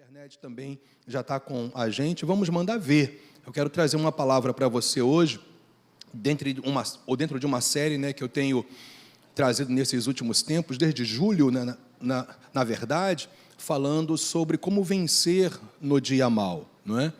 internet também já está com a gente, vamos mandar ver. Eu quero trazer uma palavra para você hoje, dentro de uma série, né, que eu tenho trazido nesses últimos tempos, desde julho, né, na verdade, falando sobre como vencer no dia mau, não é?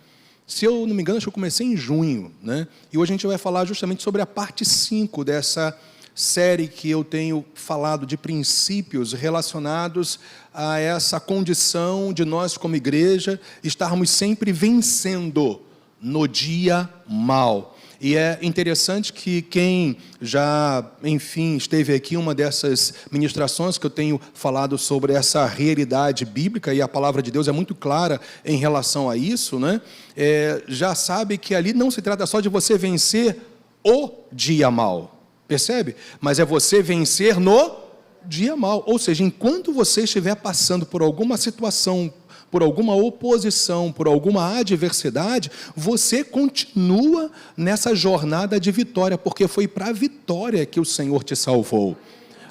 Se eu não me engano, acho que eu comecei em junho, né? E hoje a gente vai falar justamente sobre a parte 5 dessa série que eu tenho falado de princípios relacionados a essa condição de nós como igreja estarmos sempre vencendo no dia mau. E é interessante que quem já, enfim, esteve aqui, uma dessas ministrações que eu tenho falado sobre essa realidade bíblica, e a palavra de Deus é muito clara em relação a isso, né? Já sabe que ali não se trata só de você vencer o dia mau, percebe? Mas é você vencer no dia mau. Ou seja, enquanto você estiver passando por alguma situação, por alguma oposição, por alguma adversidade, você continua nessa jornada de vitória, porque foi para a vitória que o Senhor te salvou.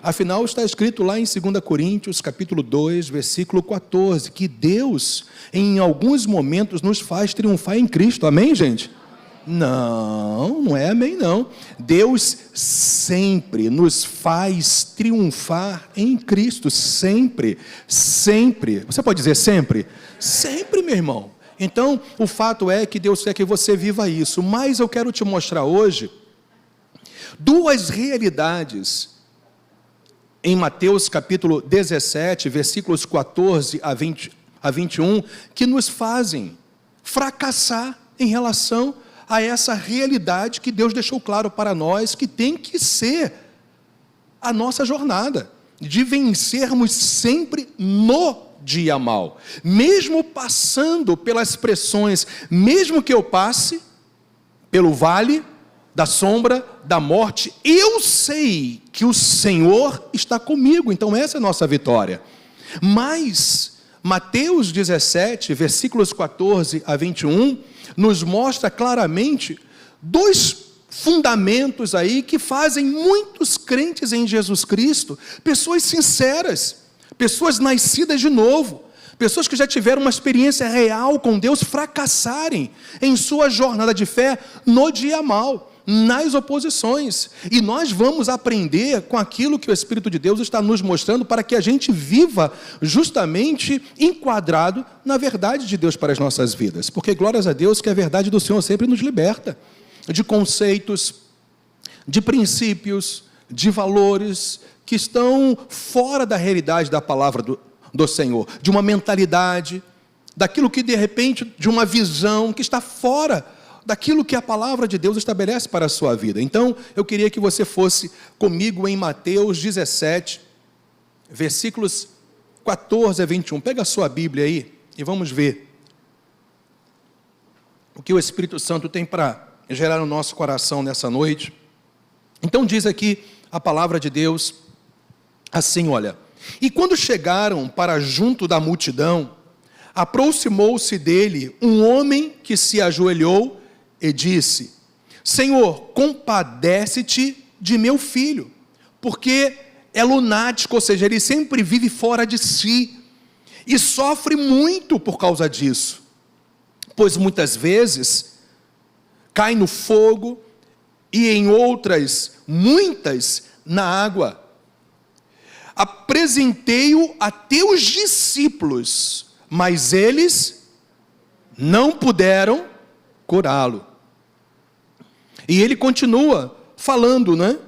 Afinal, está escrito lá em 2 Coríntios, capítulo 2, versículo 14, que Deus, em alguns momentos, nos faz triunfar em Cristo. Amém, gente? Não é amém, não. Deus sempre nos faz triunfar em Cristo, sempre, sempre. Você pode dizer sempre? Sempre, meu irmão. Então, o fato é que Deus quer que você viva isso, mas eu quero te mostrar hoje duas realidades em Mateus capítulo 17, versículos 14 a 21, que nos fazem fracassar em relação a essa realidade que Deus deixou claro para nós, que tem que ser a nossa jornada, de vencermos sempre no dia mau, mesmo passando pelas pressões, mesmo que eu passe pelo vale da sombra da morte, eu sei que o Senhor está comigo, então essa é a nossa vitória. Mas Mateus 17, versículos 14 a 21, nos mostra claramente dois fundamentos aí que fazem muitos crentes em Jesus Cristo, pessoas sinceras, pessoas nascidas de novo, pessoas que já tiveram uma experiência real com Deus, fracassarem em sua jornada de fé no dia mau, nas oposições. E nós vamos aprender com aquilo que o Espírito de Deus está nos mostrando para que a gente viva justamente enquadrado na verdade de Deus para as nossas vidas. Porque glórias a Deus que a verdade do Senhor sempre nos liberta de conceitos, de princípios, de valores que estão fora da realidade da palavra do Senhor, de uma mentalidade, daquilo que de repente, de uma visão que está fora daquilo que a palavra de Deus estabelece para a sua vida. Então, eu queria que você fosse comigo em Mateus 17, versículos 14 a 21. Pega a sua Bíblia aí e vamos ver o que o Espírito Santo tem para gerar no nosso coração nessa noite. Então, diz aqui a palavra de Deus assim, olha: e quando chegaram para junto da multidão, aproximou-se dele um homem que se ajoelhou e disse: Senhor, compadece-te de meu filho, porque é lunático, ou seja, ele sempre vive fora de si, e sofre muito por causa disso, pois muitas vezes cai no fogo, e em outras, muitas, na água. Apresentei-o a teus discípulos, mas eles não puderam curá-lo. E ele continua falando, né?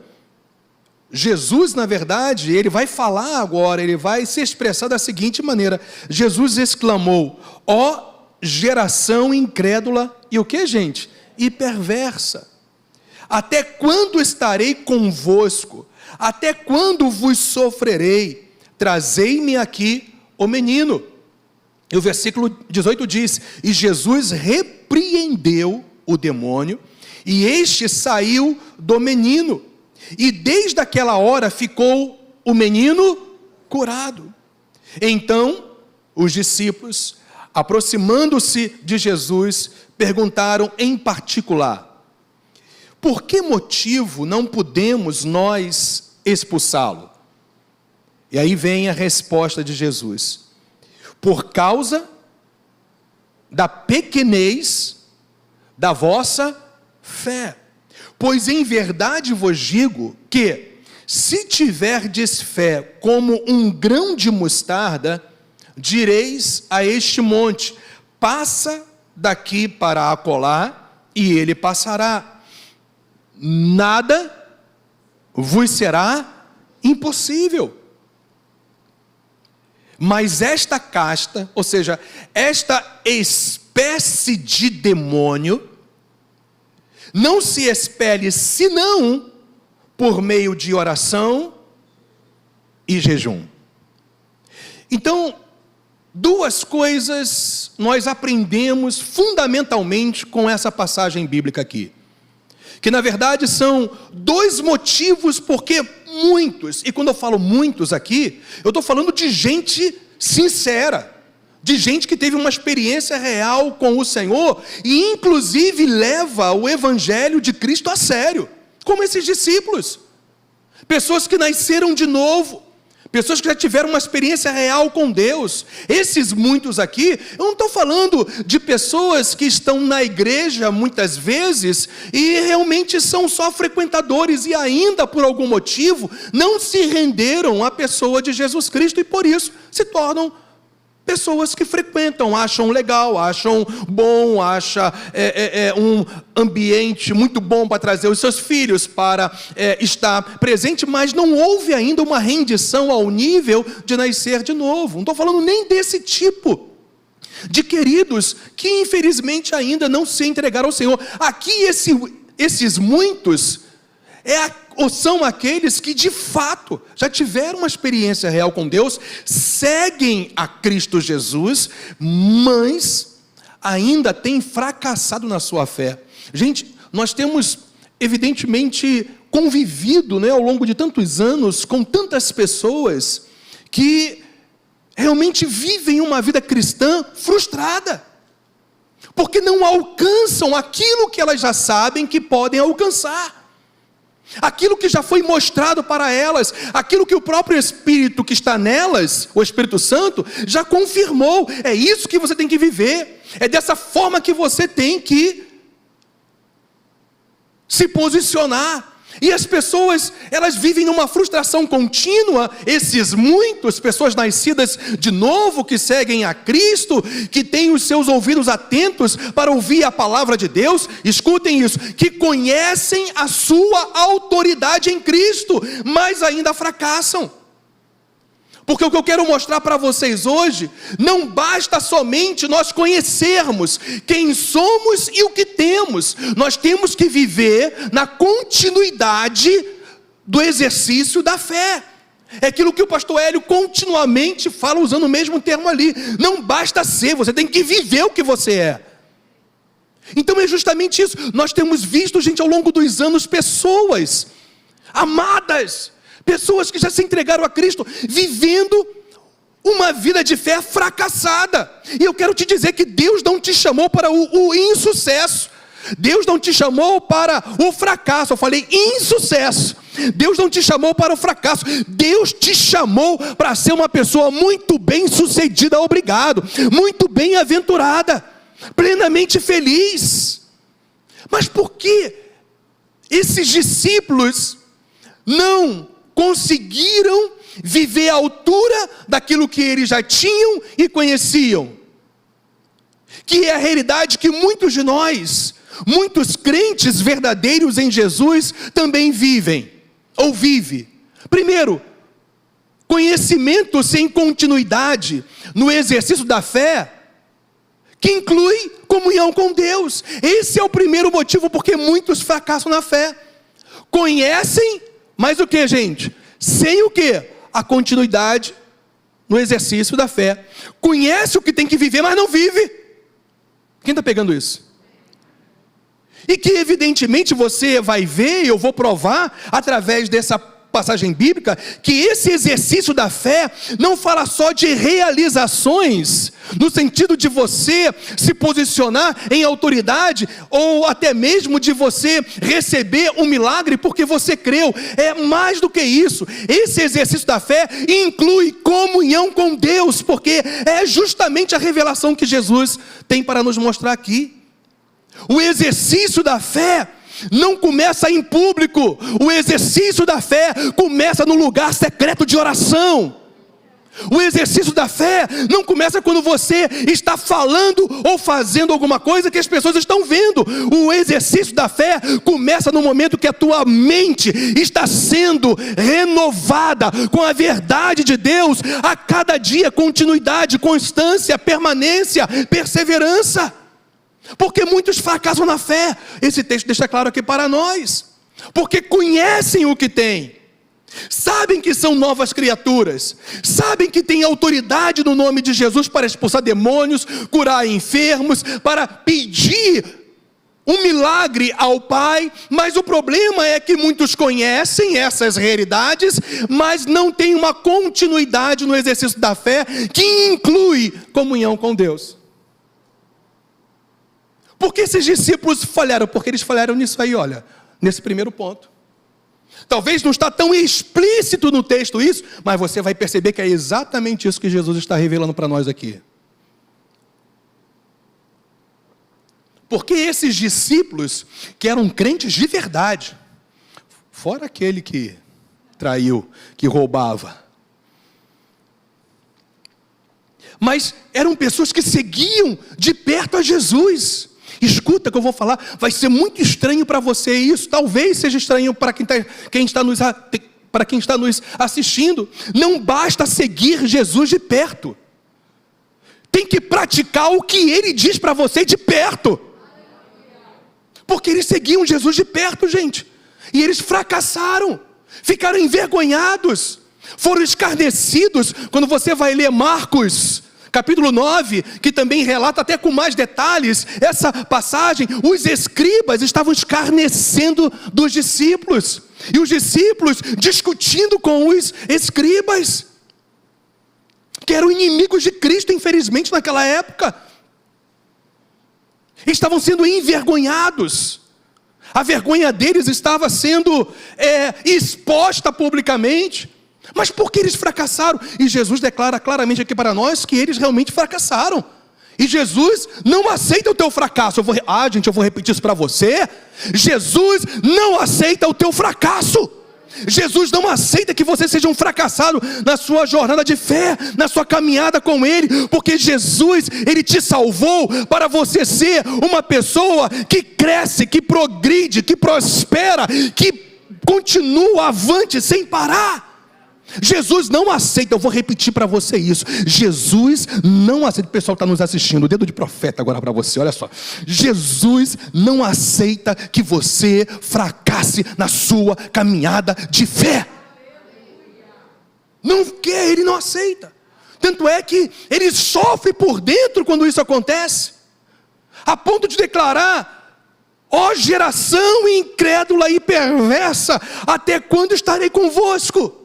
Jesus, na verdade, ele vai falar agora, ele vai se expressar da seguinte maneira: Jesus exclamou: ó geração incrédula, e o que, gente? E perversa. Até quando estarei convosco? Até quando vos sofrerei? Trazei-me aqui o menino. E o versículo 18 diz: e Jesus repreendeu o demônio, e este saiu do menino, e desde aquela hora ficou o menino curado. Então os discípulos, aproximando-se de Jesus, perguntaram em particular: por que motivo não podemos nós expulsá-lo? E aí vem a resposta de Jesus: por causa da pequenez da vossa fé. Pois em verdade vos digo que, se tiverdes fé como um grão de mostarda, direis a este monte: passa daqui para acolá, e ele passará. Nada vos será impossível. Mas esta casta, ou seja, esta espécie de demônio, não se expele senão por meio de oração e jejum. Então, duas coisas nós aprendemos fundamentalmente com essa passagem bíblica aqui. Que na verdade são dois motivos porque muitos, e quando eu falo muitos aqui, eu estou falando de gente sincera, de gente que teve uma experiência real com o Senhor e inclusive leva o Evangelho de Cristo a sério, como esses discípulos. Pessoas que nasceram de novo, pessoas que já tiveram uma experiência real com Deus. Esses muitos aqui, eu não estou falando de pessoas que estão na igreja muitas vezes e realmente são só frequentadores e ainda por algum motivo não se renderam à pessoa de Jesus Cristo e por isso se tornam pessoas que frequentam, acham legal, acham bom, acham um ambiente muito bom para trazer os seus filhos para estar presente, mas não houve ainda uma rendição ao nível de nascer de novo. Não estou falando nem desse tipo de queridos que infelizmente ainda não se entregaram ao Senhor. Aqui esses muitos são aqueles que de fato já tiveram uma experiência real com Deus, seguem a Cristo Jesus, mas ainda têm fracassado na sua fé. Gente, nós temos evidentemente convivido, ao longo de tantos anos com tantas pessoas que realmente vivem uma vida cristã frustrada, porque não alcançam aquilo que elas já sabem que podem alcançar. Aquilo que já foi mostrado para elas, aquilo que o próprio Espírito que está nelas, o Espírito Santo, já confirmou. É isso que você tem que viver, é dessa forma que você tem que se posicionar. E as pessoas, elas vivem numa frustração contínua, esses muitos, pessoas nascidas de novo, que seguem a Cristo, que têm os seus ouvidos atentos para ouvir a palavra de Deus, escutem isso, que conhecem a sua autoridade em Cristo, mas ainda fracassam. Porque o que eu quero mostrar para vocês hoje, não basta somente nós conhecermos quem somos e o que temos. Nós temos que viver na continuidade do exercício da fé. É aquilo que o pastor Hélio continuamente fala, usando o mesmo termo ali. Não basta ser, você tem que viver o que você é. Então é justamente isso. Nós temos visto, gente, ao longo dos anos, pessoas amadas, pessoas que já se entregaram a Cristo, vivendo uma vida de fé fracassada. E eu quero te dizer que Deus não te chamou para o insucesso. Deus não te chamou para o fracasso. Eu falei insucesso. Deus não te chamou para o fracasso. Deus te chamou para ser uma pessoa muito bem sucedida, obrigado, muito bem aventurada, plenamente feliz. Mas por que esses discípulos não conseguiram viver à altura daquilo que eles já tinham e conheciam? Que é a realidade que muitos de nós, muitos crentes verdadeiros em Jesus também vivem, ou vive. Primeiro, conhecimento sem continuidade no exercício da fé, que inclui comunhão com Deus. Esse é o primeiro motivo porque muitos fracassam na fé. Conhecem, mas o que, gente? Sem o que? A continuidade no exercício da fé. Conhece o que tem que viver, mas não vive. Quem está pegando isso? E que evidentemente você vai ver, eu vou provar, através dessa passagem bíblica que esse exercício da fé não fala só de realizações, no sentido de você se posicionar em autoridade, ou até mesmo de você receber um milagre porque você creu. É mais do que isso. Esse exercício da fé inclui comunhão com Deus, porque é justamente a revelação que Jesus tem para nos mostrar aqui. O exercício da fé não começa em público. O exercício da fé começa no lugar secreto de oração. O exercício da fé não começa quando você está falando ou fazendo alguma coisa que as pessoas estão vendo. O exercício da fé começa no momento que a tua mente está sendo renovada com a verdade de Deus a cada dia. Continuidade, constância, permanência, perseverança. Porque muitos fracassam na fé. Esse texto deixa claro aqui para nós. Porque conhecem o que têm, sabem que são novas criaturas, sabem que têm autoridade no nome de Jesus para expulsar demônios, curar enfermos, para pedir um milagre ao Pai. Mas o problema é que muitos conhecem essas realidades, mas não tem uma continuidade no exercício da fé que inclui comunhão com Deus. Por que esses discípulos falharam? Porque eles falharam nisso aí, olha, nesse primeiro ponto. Talvez não está tão explícito no texto isso, mas você vai perceber que é exatamente isso que Jesus está revelando para nós aqui. Porque esses discípulos, que eram crentes de verdade, fora aquele que traiu, que roubava, mas eram pessoas que seguiam de perto a Jesus. Escuta o que eu vou falar, vai ser muito estranho para você isso, talvez seja estranho para quem está nos assistindo. Não basta seguir Jesus de perto, tem que praticar o que Ele diz para você de perto. Porque eles seguiam Jesus de perto, gente, e eles fracassaram, ficaram envergonhados, foram escarnecidos. Quando você vai ler Marcos capítulo 9, que também relata até com mais detalhes essa passagem, os escribas estavam escarnecendo dos discípulos, e os discípulos discutindo com os escribas, que eram inimigos de Cristo, infelizmente, naquela época. Estavam sendo envergonhados, a vergonha deles estava sendo exposta publicamente. Mas por que eles fracassaram? E Jesus declara claramente aqui para nós que eles realmente fracassaram. E Jesus não aceita o teu fracasso. Eu vou repetir isso para você. Jesus não aceita o teu fracasso. Jesus não aceita que você seja um fracassado na sua jornada de fé, na sua caminhada com Ele, porque Jesus, Ele te salvou para você ser uma pessoa que cresce, que progride, que prospera, que continua avante sem parar. Jesus não aceita, eu vou repetir para você isso, Jesus não aceita, o pessoal está nos assistindo, o dedo de profeta agora para você, olha só, Jesus não aceita que você fracasse na sua caminhada de fé, não quer, Ele não aceita, tanto é que Ele sofre por dentro quando isso acontece, a ponto de declarar: ó geração incrédula e perversa, até quando estarei convosco?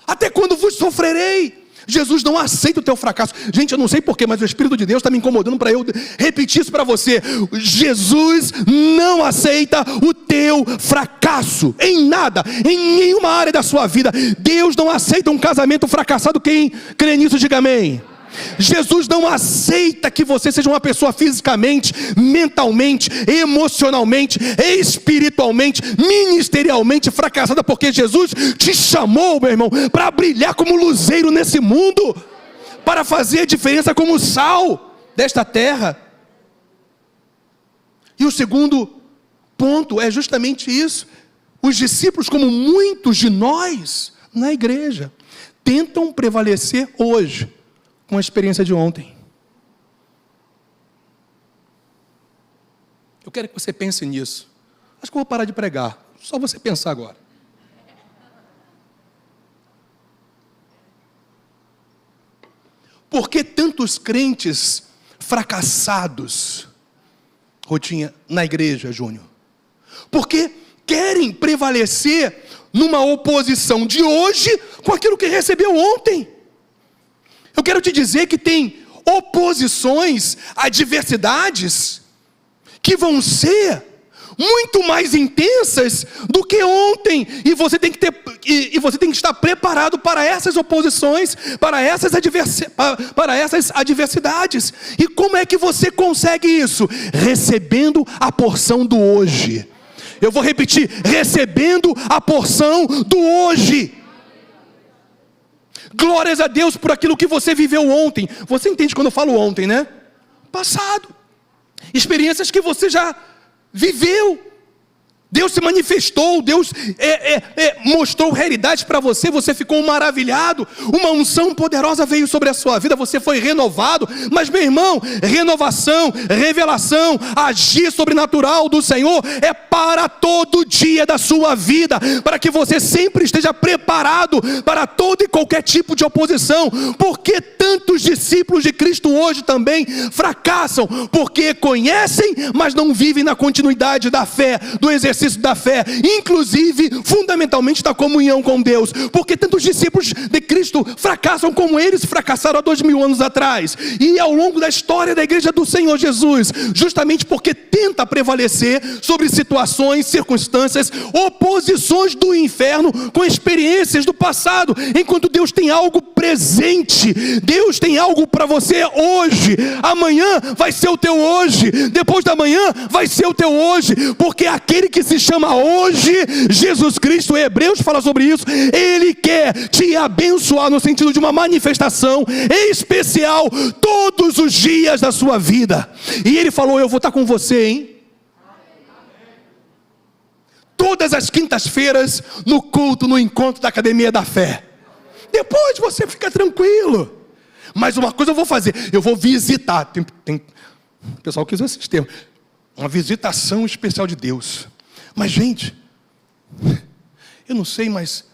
Até quando vos sofrerei? Jesus não aceita o teu fracasso. Gente, eu não sei porquê, mas o Espírito de Deus está me incomodando para eu repetir isso para você. Jesus não aceita o teu fracasso em nada, em nenhuma área da sua vida. Deus não aceita um casamento fracassado. Quem crê nisso, diga amém. Jesus não aceita que você seja uma pessoa fisicamente, mentalmente, emocionalmente, espiritualmente, ministerialmente fracassada, porque Jesus te chamou, meu irmão, para brilhar como luzeiro nesse mundo, para fazer a diferença como sal desta terra. E o segundo ponto é justamente isso. Os discípulos, como muitos de nós na igreja, tentam prevalecer hoje com a experiência de ontem. Eu quero que você pense nisso. Acho que eu vou parar de pregar, só você pensar agora. Por que tantos crentes fracassados, Rotinha, na igreja, Júnior? Porque querem prevalecer numa oposição de hoje com aquilo que recebeu ontem. Eu quero te dizer que tem oposições, adversidades, que vão ser muito mais intensas do que ontem, e você tem que estar preparado para essas oposições, para essas adversidades. E como é que você consegue isso? Recebendo a porção do hoje. Eu vou repetir: recebendo a porção do hoje. Glórias a Deus por aquilo que você viveu ontem. Você entende quando eu falo ontem, né? Passado. Experiências que você já viveu. Deus se manifestou, Deus mostrou realidades para você, você ficou maravilhado, uma unção poderosa veio sobre a sua vida, você foi renovado. Mas, meu irmão, renovação, revelação, agir sobrenatural do Senhor é para todo dia da sua vida, para que você sempre esteja preparado para todo e qualquer tipo de oposição. Porque tantos discípulos de Cristo hoje também fracassam, porque conhecem, mas não vivem na continuidade da fé, do exercício da fé, inclusive, fundamentalmente, da comunhão com Deus. Porque tantos discípulos de Cristo fracassam como eles fracassaram há 2000 anos atrás, e ao longo da história da igreja do Senhor Jesus, justamente porque tenta prevalecer sobre situações, circunstâncias, oposições do inferno com experiências do passado, enquanto Deus tem algo presente. Deus tem algo para você hoje. Amanhã vai ser o teu hoje, depois da manhã vai ser o teu hoje, porque aquele que se chama hoje, Jesus Cristo, Hebreus fala sobre isso, Ele quer te abençoar no sentido de uma manifestação especial todos os dias da sua vida. E Ele falou: eu vou estar com você, hein? Todas as quintas-feiras no culto, no encontro da Academia da Fé. Depois você fica tranquilo. Mas uma coisa eu vou fazer, eu vou visitar. Tem o pessoal que usa esse termo, uma visitação especial de Deus. Mas, gente, eu não sei, mas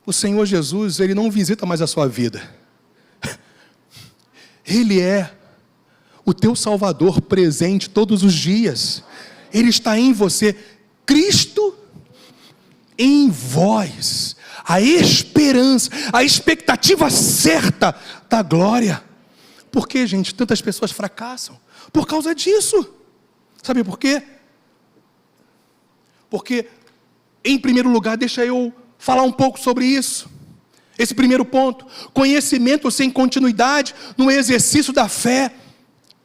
o Senhor Jesus, Ele não visita mais a sua vida. Ele é o teu Salvador presente todos os dias. Ele está em você. Cristo em vós. A esperança, a expectativa certa da glória. Por que, gente, tantas pessoas fracassam? Por causa disso. Sabe por quê? Porque, em primeiro lugar, deixa eu falar um pouco sobre isso. Esse primeiro ponto: conhecimento sem continuidade no exercício da fé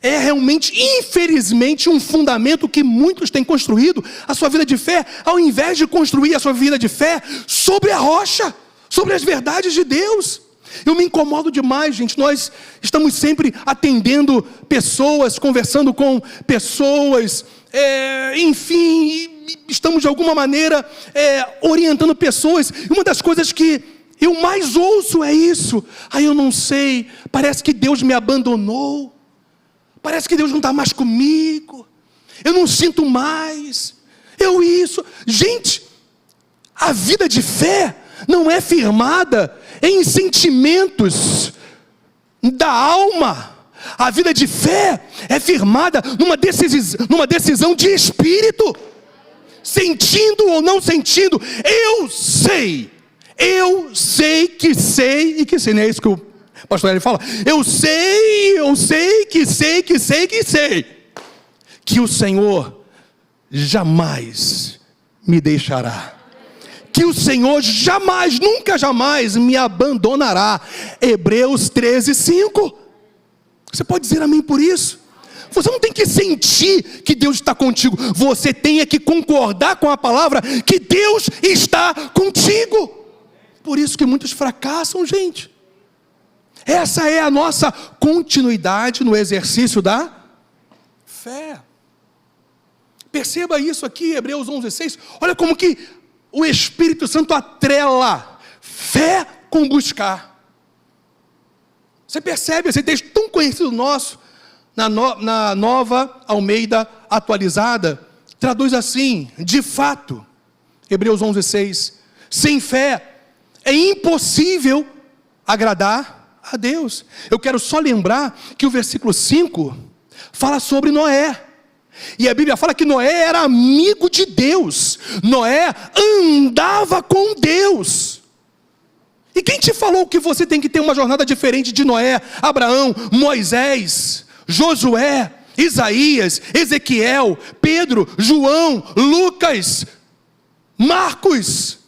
é realmente, infelizmente, um fundamento que muitos têm construído a sua vida de fé, ao invés de construir a sua vida de fé sobre a rocha, sobre as verdades de Deus. Eu me incomodo demais, gente. Nós estamos sempre atendendo pessoas, conversando com pessoas, enfim, estamos de alguma maneira orientando pessoas. E uma das coisas que eu mais ouço é isso: eu não sei, parece que Deus me abandonou, parece que Deus não está mais comigo, eu não sinto mais, gente, a vida de fé não é firmada em sentimentos da alma. A vida de fé é firmada numa decisão de espírito. Sentindo ou não sentindo, eu sei que sei, e que sei, não é isso que o pastor ele fala? Eu sei que o Senhor jamais me deixará, que o Senhor jamais, nunca jamais me abandonará. Hebreus 13:5. Você pode dizer amém por isso? Você não tem que sentir que Deus está contigo, você tem que concordar com a palavra que Deus está contigo. Por isso que muitos fracassam, gente. Essa é a nossa continuidade no exercício da fé. Perceba isso aqui, Hebreus 11:6. Olha como que o Espírito Santo atrela fé com buscar. Você percebe esse texto tão conhecido nosso, na Nova Almeida Atualizada, traduz assim: de fato, Hebreus 11:6, sem fé é impossível agradar a Deus. Eu quero só lembrar que o versículo 5 fala sobre Noé. E a Bíblia fala que Noé era amigo de Deus. Noé andava com Deus. E quem te falou que você tem que ter uma jornada diferente de Noé, Abraão, Moisés, Josué, Isaías, Ezequiel, Pedro, João, Lucas, Marcos,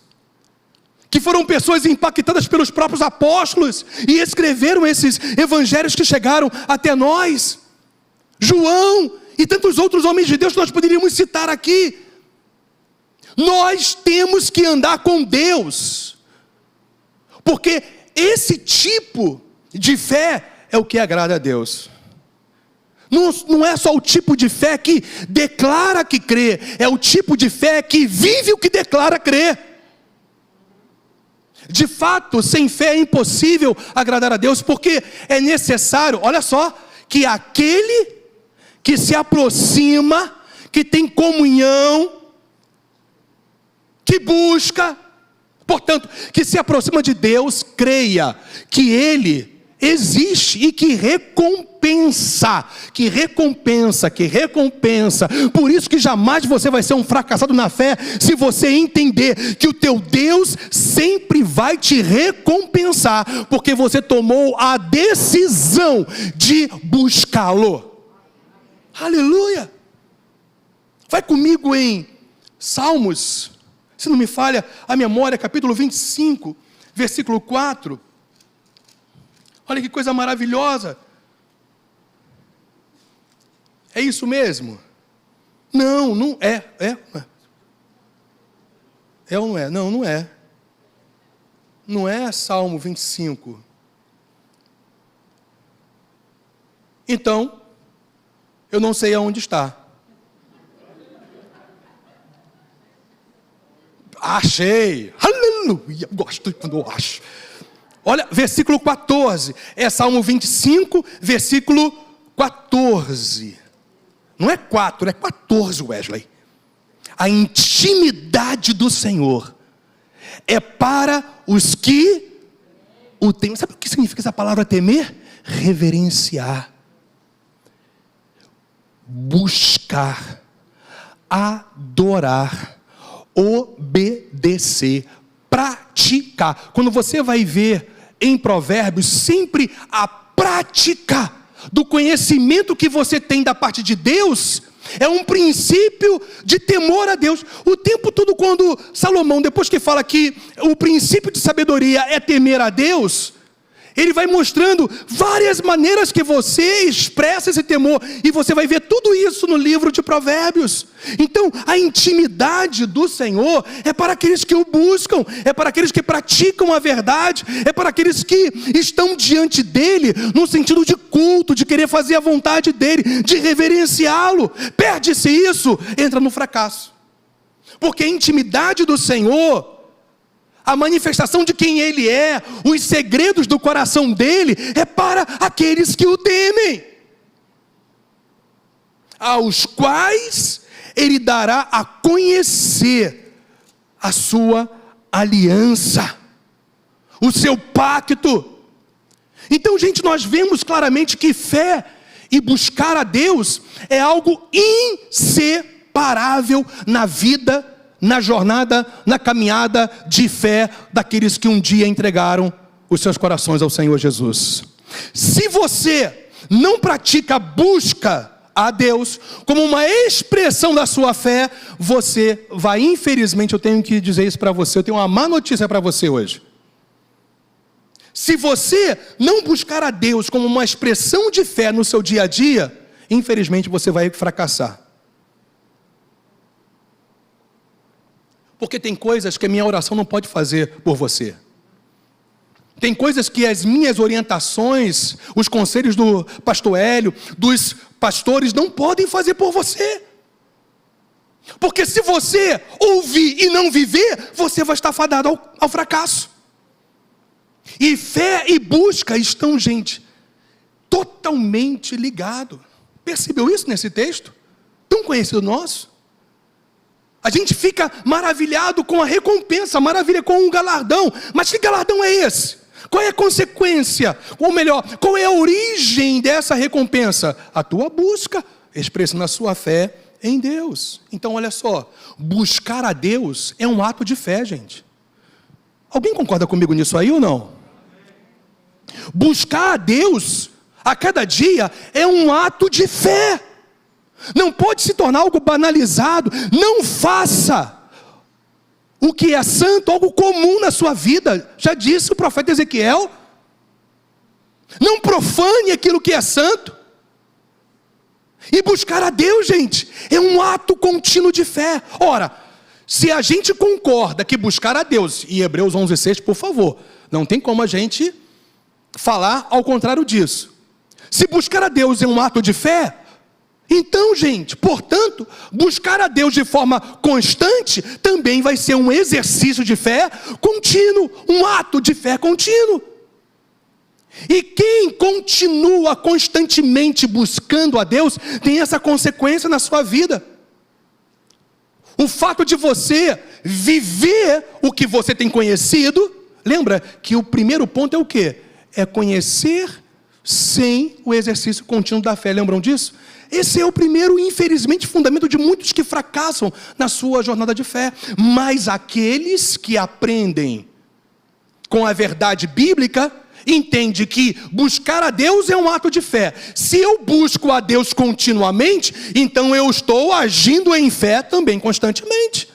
que foram pessoas impactadas pelos próprios apóstolos e escreveram esses evangelhos que chegaram até nós? João e tantos outros homens de Deus que nós poderíamos citar aqui. Nós temos que andar com Deus, porque esse tipo de fé é o que agrada a Deus. Não é só o tipo de fé que declara que crê, é o tipo de fé que vive o que declara crer. De fato, sem fé é impossível agradar a Deus, porque é necessário, olha só, que aquele que se aproxima, que tem comunhão, que busca, portanto, que se aproxima de Deus, creia que Ele existe e que recompensa. Por isso que jamais você vai ser um fracassado na fé, se você entender que o teu Deus sempre vai te recompensar, porque você tomou a decisão de buscá-lo. Aleluia! Vai comigo em Salmos, se não me falha a memória, capítulo 25, versículo 4. Olha que coisa maravilhosa. É isso mesmo? Não é. É ou não é? Não é. Não é Salmo 25. Então, eu não sei aonde está. Achei. Aleluia. Gosto quando eu acho. Olha, versículo 14. É Salmo 25, versículo 14. Não é 4, é 14, Wesley. A intimidade do Senhor é para os que o temem. Sabe o que significa essa palavra temer? Reverenciar, buscar, adorar, obedecer, praticar. Quando você vai ver em Provérbios, sempre a prática do conhecimento que você tem da parte de Deus é um princípio de temor a Deus. O tempo todo, quando Salomão, depois que fala que o princípio de sabedoria é temer a Deus, ele vai mostrando várias maneiras que você expressa esse temor, e você vai ver tudo isso no livro de Provérbios. Então, a intimidade do Senhor é para aqueles que o buscam, é para aqueles que praticam a verdade, é para aqueles que estão diante dele, no sentido de culto, de querer fazer a vontade dele, de reverenciá-lo. Perde-se isso, entra no fracasso. Porque a intimidade do Senhor, a manifestação de quem Ele é, os segredos do coração dele, é para aqueles que o temem, aos quais Ele dará a conhecer a sua aliança, o seu pacto. Então, gente, nós vemos claramente que fé e buscar a Deus é algo inseparável na vida, na jornada, na caminhada de fé daqueles que um dia entregaram os seus corações ao Senhor Jesus. Se você não pratica a busca a Deus como uma expressão da sua fé, você vai, infelizmente, eu tenho que dizer isso para você, eu tenho uma má notícia para você hoje. Se você não buscar a Deus como uma expressão de fé no seu dia a dia, infelizmente você vai fracassar. Porque tem coisas que a minha oração não pode fazer por você. Tem coisas que as minhas orientações, os conselhos do pastor Hélio, dos pastores, não podem fazer por você. Porque se você ouvir e não viver, você vai estar fadado ao fracasso. E fé e busca estão, gente, totalmente ligados. Percebeu isso nesse texto? Tão conhecido nosso? A gente fica maravilhado com a recompensa, maravilha com um galardão. Mas que galardão é esse? Qual é a consequência? Ou melhor, qual é a origem dessa recompensa? A tua busca expressando a sua fé em Deus. Então, olha só, buscar a Deus é um ato de fé, gente. Alguém concorda comigo nisso aí ou não? Buscar a Deus a cada dia é um ato de fé. Não pode se tornar algo banalizado. Não faça o que é santo algo comum na sua vida. Já disse o profeta Ezequiel. Não profane aquilo que é santo. E buscar a Deus, gente, é um ato contínuo de fé. Ora, se a gente concorda que buscar a Deus, e Hebreus 11:6, por favor, não tem como a gente falar ao contrário disso. Se buscar a Deus é um ato de fé, então, gente, portanto, buscar a Deus de forma constante também vai ser um exercício de fé contínuo, um ato de fé contínuo. E quem continua constantemente buscando a Deus, tem essa consequência na sua vida. O fato de você viver o que você tem conhecido, lembra que o primeiro ponto é o quê? É conhecer sem o exercício contínuo da fé, lembram disso? Esse é o primeiro, infelizmente, fundamento de muitos que fracassam na sua jornada de fé. Mas aqueles que aprendem com a verdade bíblica, entende que buscar a Deus é um ato de fé. Se eu busco a Deus continuamente, então eu estou agindo em fé também constantemente.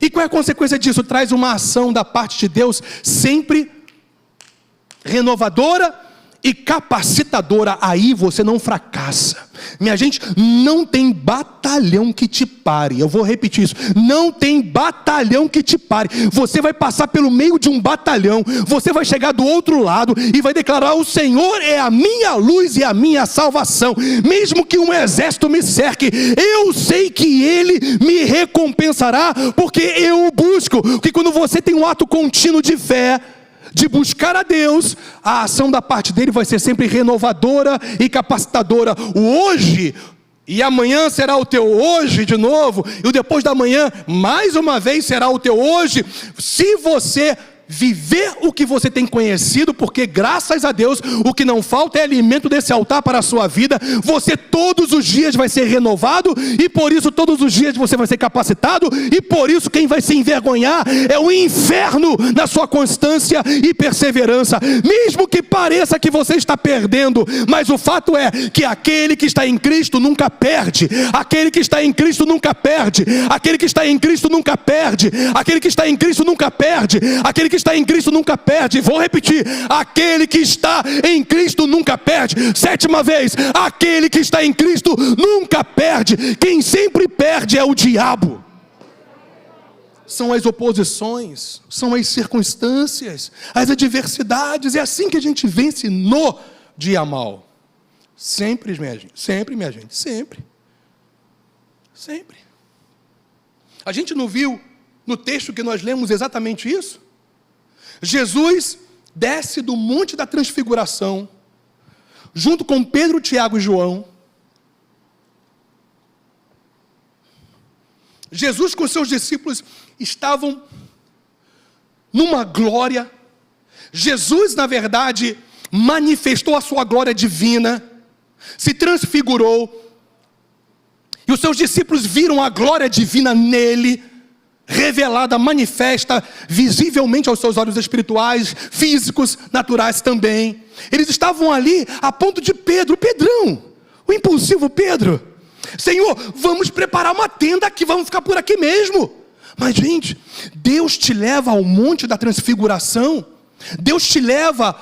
E qual é a consequência disso? Traz uma ação da parte de Deus sempre renovadora e capacitadora. Aí você não fracassa. Minha gente, não tem batalhão que te pare. Eu vou repetir isso. Não tem batalhão que te pare. Você vai passar pelo meio de um batalhão. Você vai chegar do outro lado e vai declarar: o Senhor é a minha luz e a minha salvação. Mesmo que um exército me cerque, eu sei que Ele me recompensará, porque eu o busco. Porque quando você tem um ato contínuo de fé, de buscar a Deus, a ação da parte dele vai ser sempre renovadora e capacitadora. O hoje e amanhã será o teu hoje de novo, e o depois da manhã mais uma vez será o teu hoje, se você viver o que você tem conhecido, porque graças a Deus o que não falta é alimento desse altar para a sua vida. Você todos os dias vai ser renovado, e por isso todos os dias você vai ser capacitado, e por isso quem vai se envergonhar é o inferno na sua constância e perseverança. Mesmo que pareça que você está perdendo, mas o fato é que aquele que está em Cristo nunca perde. Aquele que está em Cristo nunca perde. Aquele que está em Cristo nunca perde. Aquele que está em Cristo nunca perde. Aquele que está em Cristo nunca perde. Vou repetir: aquele que está em Cristo nunca perde. 7ª vez: aquele que está em Cristo nunca perde. Quem sempre perde é o diabo. São as oposições, são as circunstâncias, as adversidades. É assim que a gente vence no dia mal. Sempre, minha gente, sempre, minha gente, sempre. Sempre. A gente não viu no texto que nós lemos exatamente isso? Jesus desce do Monte da Transfiguração, junto com Pedro, Tiago e João. Jesus com seus discípulos estavam numa glória. Jesus, na verdade, manifestou a sua glória divina, se transfigurou, e os seus discípulos viram a glória divina nele, revelada, manifesta, visivelmente aos seus olhos espirituais, físicos, naturais também. Eles estavam ali a ponto de Pedrão, o impulsivo Pedro: Senhor, vamos preparar uma tenda aqui, vamos ficar por aqui mesmo. Mas, gente, Deus te leva ao Monte da Transfiguração, Deus te leva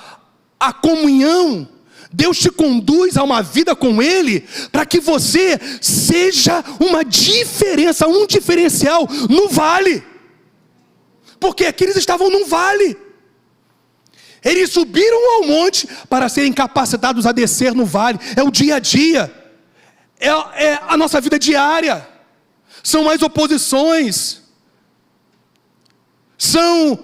à comunhão, Deus te conduz a uma vida com Ele, para que você seja uma diferença, um diferencial no vale. Porque aqui eles estavam num vale. Eles subiram ao monte para serem capacitados a descer no vale. É o dia a dia, é a nossa vida diária. São as oposições, são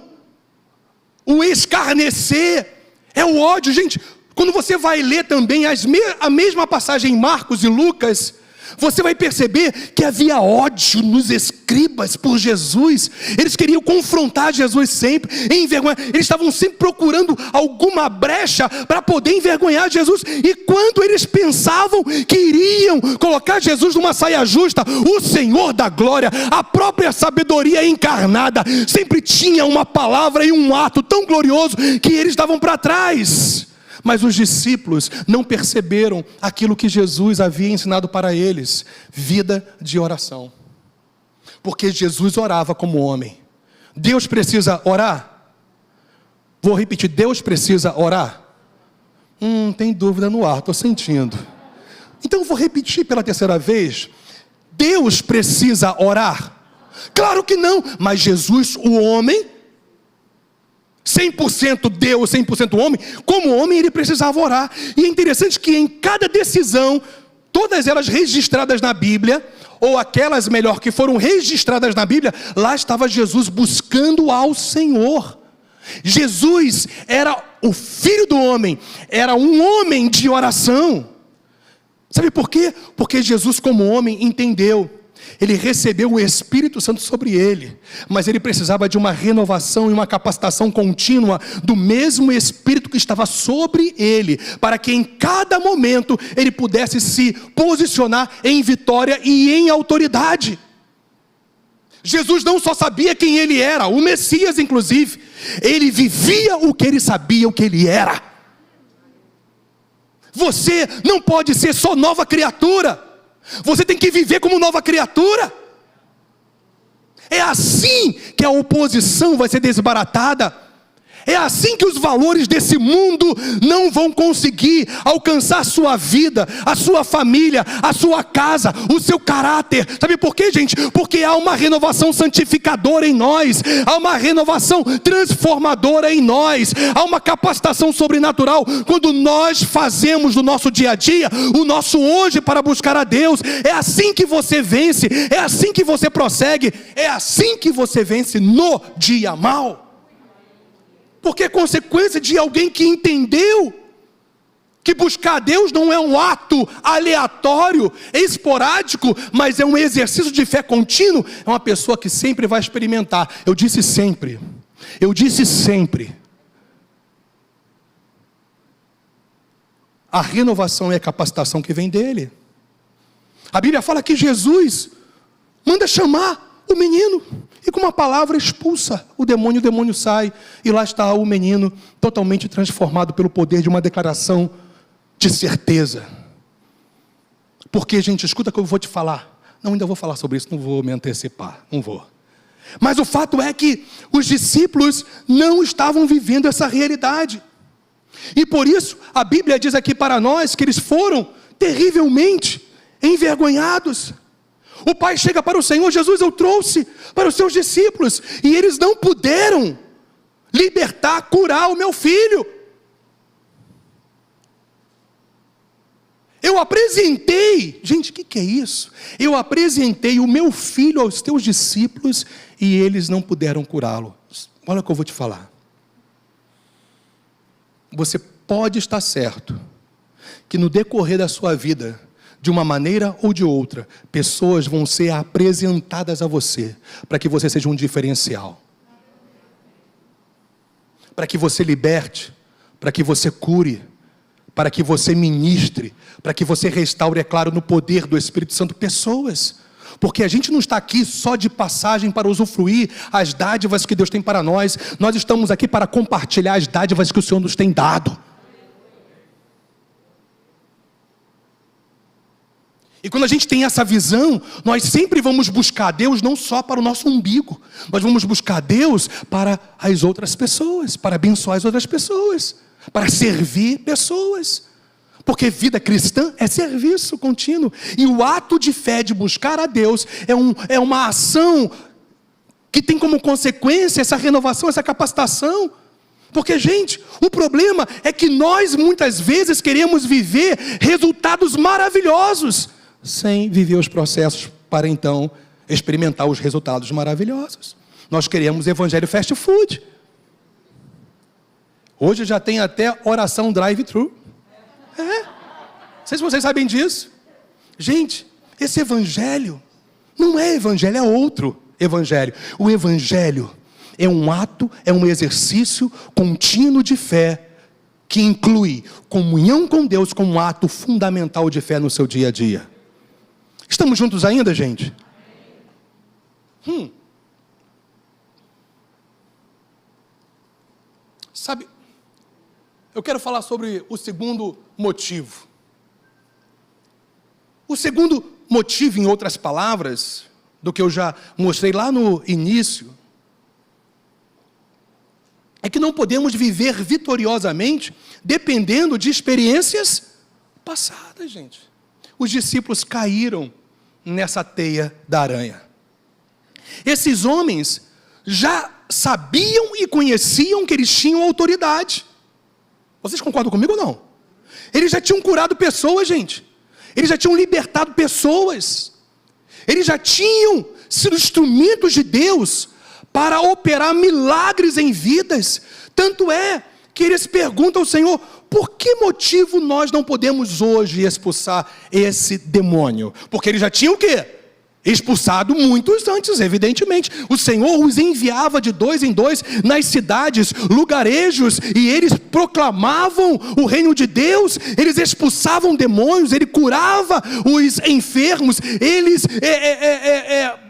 o escarnecer, é o ódio. Gente, quando você vai ler também a mesma passagem em Marcos e Lucas, Você vai perceber que havia ódio nos escribas por Jesus. Eles queriam confrontar Jesus sempre, envergonhar. Eles estavam sempre procurando alguma brecha para poder envergonhar Jesus. E quando eles pensavam que iriam colocar Jesus numa saia justa, o Senhor da glória, a própria sabedoria encarnada, sempre tinha uma palavra e um ato tão glorioso que eles davam para trás. Mas os discípulos não perceberam aquilo que Jesus havia ensinado para eles: vida de oração. Porque Jesus orava como homem. Deus precisa orar? Vou repetir, Deus precisa orar? Tem dúvida no ar, estou sentindo. Então vou repetir pela terceira vez. Deus precisa orar? Claro que não, mas Jesus, o homem, 100% Deus, 100% homem, como homem ele precisava orar. E é interessante que em cada decisão, todas elas registradas na Bíblia, ou aquelas melhor que foram registradas na Bíblia, lá estava Jesus buscando ao Senhor. Jesus era o Filho do homem, era um homem de oração. Sabe por quê? Porque Jesus como homem entendeu. Ele recebeu o Espírito Santo sobre ele, mas ele precisava de uma renovação e uma capacitação contínua do mesmo Espírito que estava sobre ele, para que em cada momento ele pudesse se posicionar em vitória e em autoridade. Jesus não só sabia quem ele era, o Messias inclusive, ele vivia o que ele sabia, o que ele era. Você não pode ser só nova criatura. Você tem que viver como nova criatura. É assim que a oposição vai ser desbaratada. É assim que os valores desse mundo não vão conseguir alcançar a sua vida, a sua família, a sua casa, o seu caráter. Sabe por quê, gente? Porque há uma renovação santificadora em nós, há uma renovação transformadora em nós, há uma capacitação sobrenatural quando nós fazemos no nosso dia a dia o nosso hoje para buscar a Deus. É assim que você vence, é assim que você prossegue, é assim que você vence no dia mau. Porque é consequência de alguém que entendeu que buscar a Deus não é um ato aleatório, esporádico, mas é um exercício de fé contínuo. É uma pessoa que sempre vai experimentar. Eu disse sempre. A renovação e a capacitação que vem dele. A Bíblia fala que Jesus manda chamar o menino, e com uma palavra expulsa o demônio sai, e lá está o menino, totalmente transformado pelo poder de uma declaração de certeza. Porque, gente, escuta o que eu vou te falar. Não, ainda vou falar sobre isso, não vou me antecipar, não vou. Mas o fato é que os discípulos não estavam vivendo essa realidade. E por isso, a Bíblia diz aqui para nós que eles foram terrivelmente envergonhados. O pai chega para o Senhor: Jesus, eu trouxe para os seus discípulos, e eles não puderam libertar, curar o meu filho. Eu apresentei, gente, o que é isso? Eu apresentei o meu filho aos teus discípulos, e eles não puderam curá-lo. Olha o que eu vou te falar. Você pode estar certo que no decorrer da sua vida, de uma maneira ou de outra, pessoas vão ser apresentadas a você, para que você seja um diferencial, para que você liberte, para que você cure, para que você ministre, para que você restaure, é claro, no poder do Espírito Santo, pessoas. Porque a gente não está aqui só de passagem para usufruir as dádivas que Deus tem para nós. Nós estamos aqui para compartilhar as dádivas que o Senhor nos tem dado. E quando a gente tem essa visão, nós sempre vamos buscar Deus não só para o nosso umbigo. Nós vamos buscar Deus para as outras pessoas, para abençoar as outras pessoas, para servir pessoas. Porque vida cristã é serviço contínuo. E o ato de fé de buscar a Deus é uma ação que tem como consequência essa renovação, essa capacitação. Porque, gente, o problema é que nós muitas vezes queremos viver resultados maravilhosos, sem viver os processos para então experimentar os resultados maravilhosos. Nós queremos evangelho fast food. Hoje já tem até oração drive-thru. Não sei se vocês sabem disso. Gente, Esse evangelho não é evangelho, é outro evangelho. O evangelho é um ato, é um exercício contínuo de fé, que inclui comunhão com Deus como um ato fundamental de fé no seu dia a dia. Estamos juntos ainda, gente? Sabe, eu quero falar sobre o segundo motivo. O segundo motivo, em outras palavras, do que eu já mostrei lá no início, é que não podemos viver vitoriosamente dependendo de experiências passadas, gente. Os discípulos caíram nessa teia da aranha. Esses homens já sabiam e conheciam que eles tinham autoridade. Vocês concordam comigo ou não? Eles já tinham curado pessoas, gente. Eles já tinham libertado pessoas. Eles já tinham sido instrumentos de Deus para operar milagres em vidas. Tanto é que eles perguntam ao Senhor: por que motivo nós não podemos hoje expulsar esse demônio? Porque eles já tinham o quê? Expulsado muitos antes, evidentemente. O Senhor os enviava de 2 em 2 nas cidades, lugarejos, e eles proclamavam o reino de Deus, eles expulsavam demônios, ele curava os enfermos, eles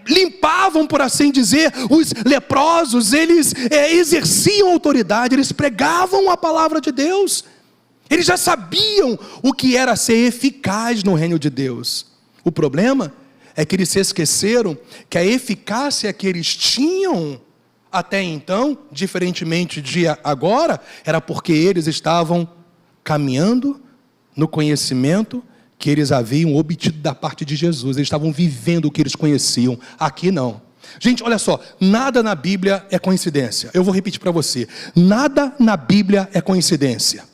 limpavam, por assim dizer, os leprosos, eles exerciam autoridade, eles pregavam a palavra de Deus. Eles já sabiam o que era ser eficaz no reino de Deus. O problema é que eles se esqueceram que a eficácia que eles tinham até então, diferentemente de agora, era porque eles estavam caminhando no conhecimento que eles haviam obtido da parte de Jesus. Eles estavam vivendo o que eles conheciam. Aqui não. Gente, olha só, nada na Bíblia é coincidência. Eu vou repetir para você. Nada na Bíblia é coincidência.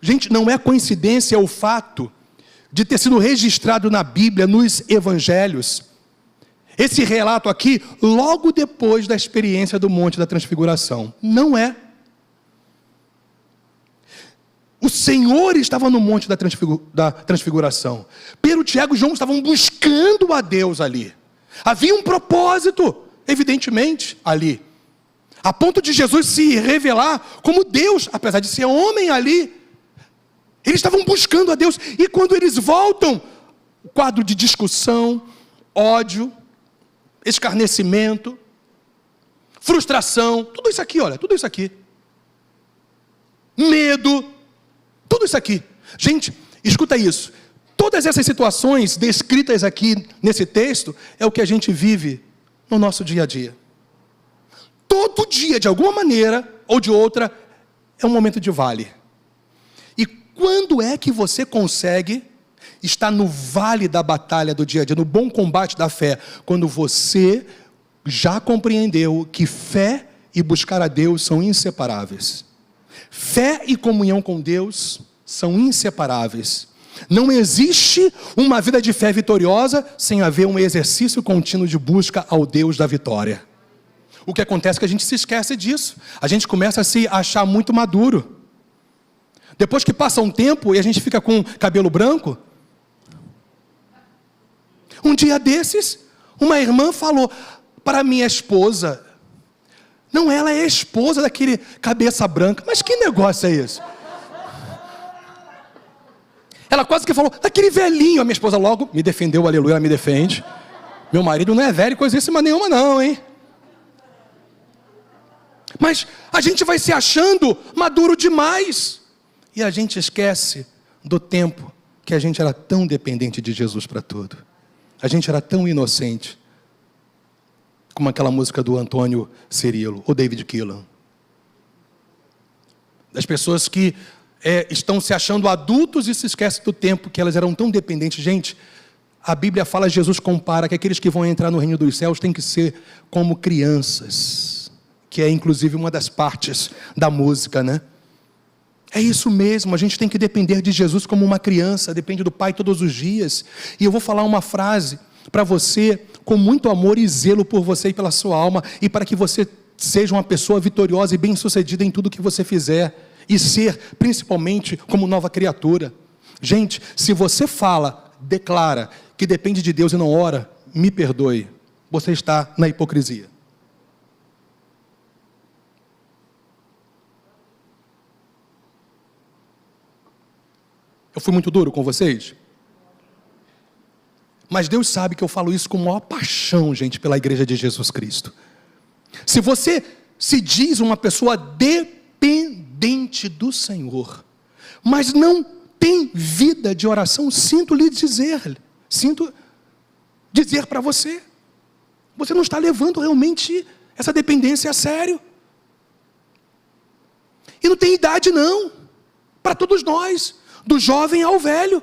Gente, não é coincidência o fato de ter sido registrado na Bíblia, nos evangelhos, esse relato aqui, logo depois da experiência do Monte da Transfiguração. Não é. O Senhor estava no Monte da Transfiguração. Pedro, Tiago e João estavam buscando a Deus ali. Havia um propósito, evidentemente, ali. A ponto de Jesus se revelar como Deus, apesar de ser homem ali. Eles estavam buscando a Deus, e quando eles voltam, o quadro de discussão, ódio, escarnecimento, frustração, tudo isso aqui, olha, tudo isso aqui. Medo, tudo isso aqui. Gente, escuta isso. Todas essas situações descritas aqui nesse texto, é o que a gente vive no nosso dia a dia. Todo dia, de alguma maneira ou de outra, é um momento de vale. Quando é que você consegue estar no vale da batalha do dia a dia, no bom combate da fé? Quando você já compreendeu que fé e buscar a Deus são inseparáveis. Fé e comunhão com Deus são inseparáveis. Não existe uma vida de fé vitoriosa sem haver um exercício contínuo de busca ao Deus da vitória. O que acontece é que a gente se esquece disso. A gente começa a se achar muito maduro. Depois que passa um tempo e a gente fica com cabelo branco. Um dia desses, uma irmã falou para minha esposa: não, ela é esposa daquele cabeça branca. Mas que negócio é esse? Ela quase que falou, daquele velhinho. A minha esposa logo me defendeu, aleluia, ela me defende. Meu marido não é velho, coisíssima nenhuma não, hein? Mas a gente vai se achando maduro demais. E a gente esquece do tempo que a gente era tão dependente de Jesus para tudo. A gente era tão inocente. Como aquela música do Antônio Cirilo, ou David Keelan. Das pessoas que estão se achando adultos e se esquecem do tempo que elas eram tão dependentes. Gente, a Bíblia fala, Jesus compara que aqueles que vão entrar no reino dos céus têm que ser como crianças. Que é inclusive uma das partes da música, né? É isso mesmo, a gente tem que depender de Jesus como uma criança, depende do Pai todos os dias. E eu vou falar uma frase para você, com muito amor e zelo por você e pela sua alma, e para que você seja uma pessoa vitoriosa e bem-sucedida em tudo que você fizer, e ser, principalmente, como nova criatura. Gente, se você declara que depende de Deus e não ora, me perdoe, você está na hipocrisia. Eu fui muito duro com vocês? Mas Deus sabe que eu falo isso com maior paixão, gente, pela igreja de Jesus Cristo. Se você se diz uma pessoa dependente do Senhor, mas não tem vida de oração, sinto dizer para você, você não está levando realmente essa dependência a sério. E não tem idade não, para todos nós, do jovem ao velho.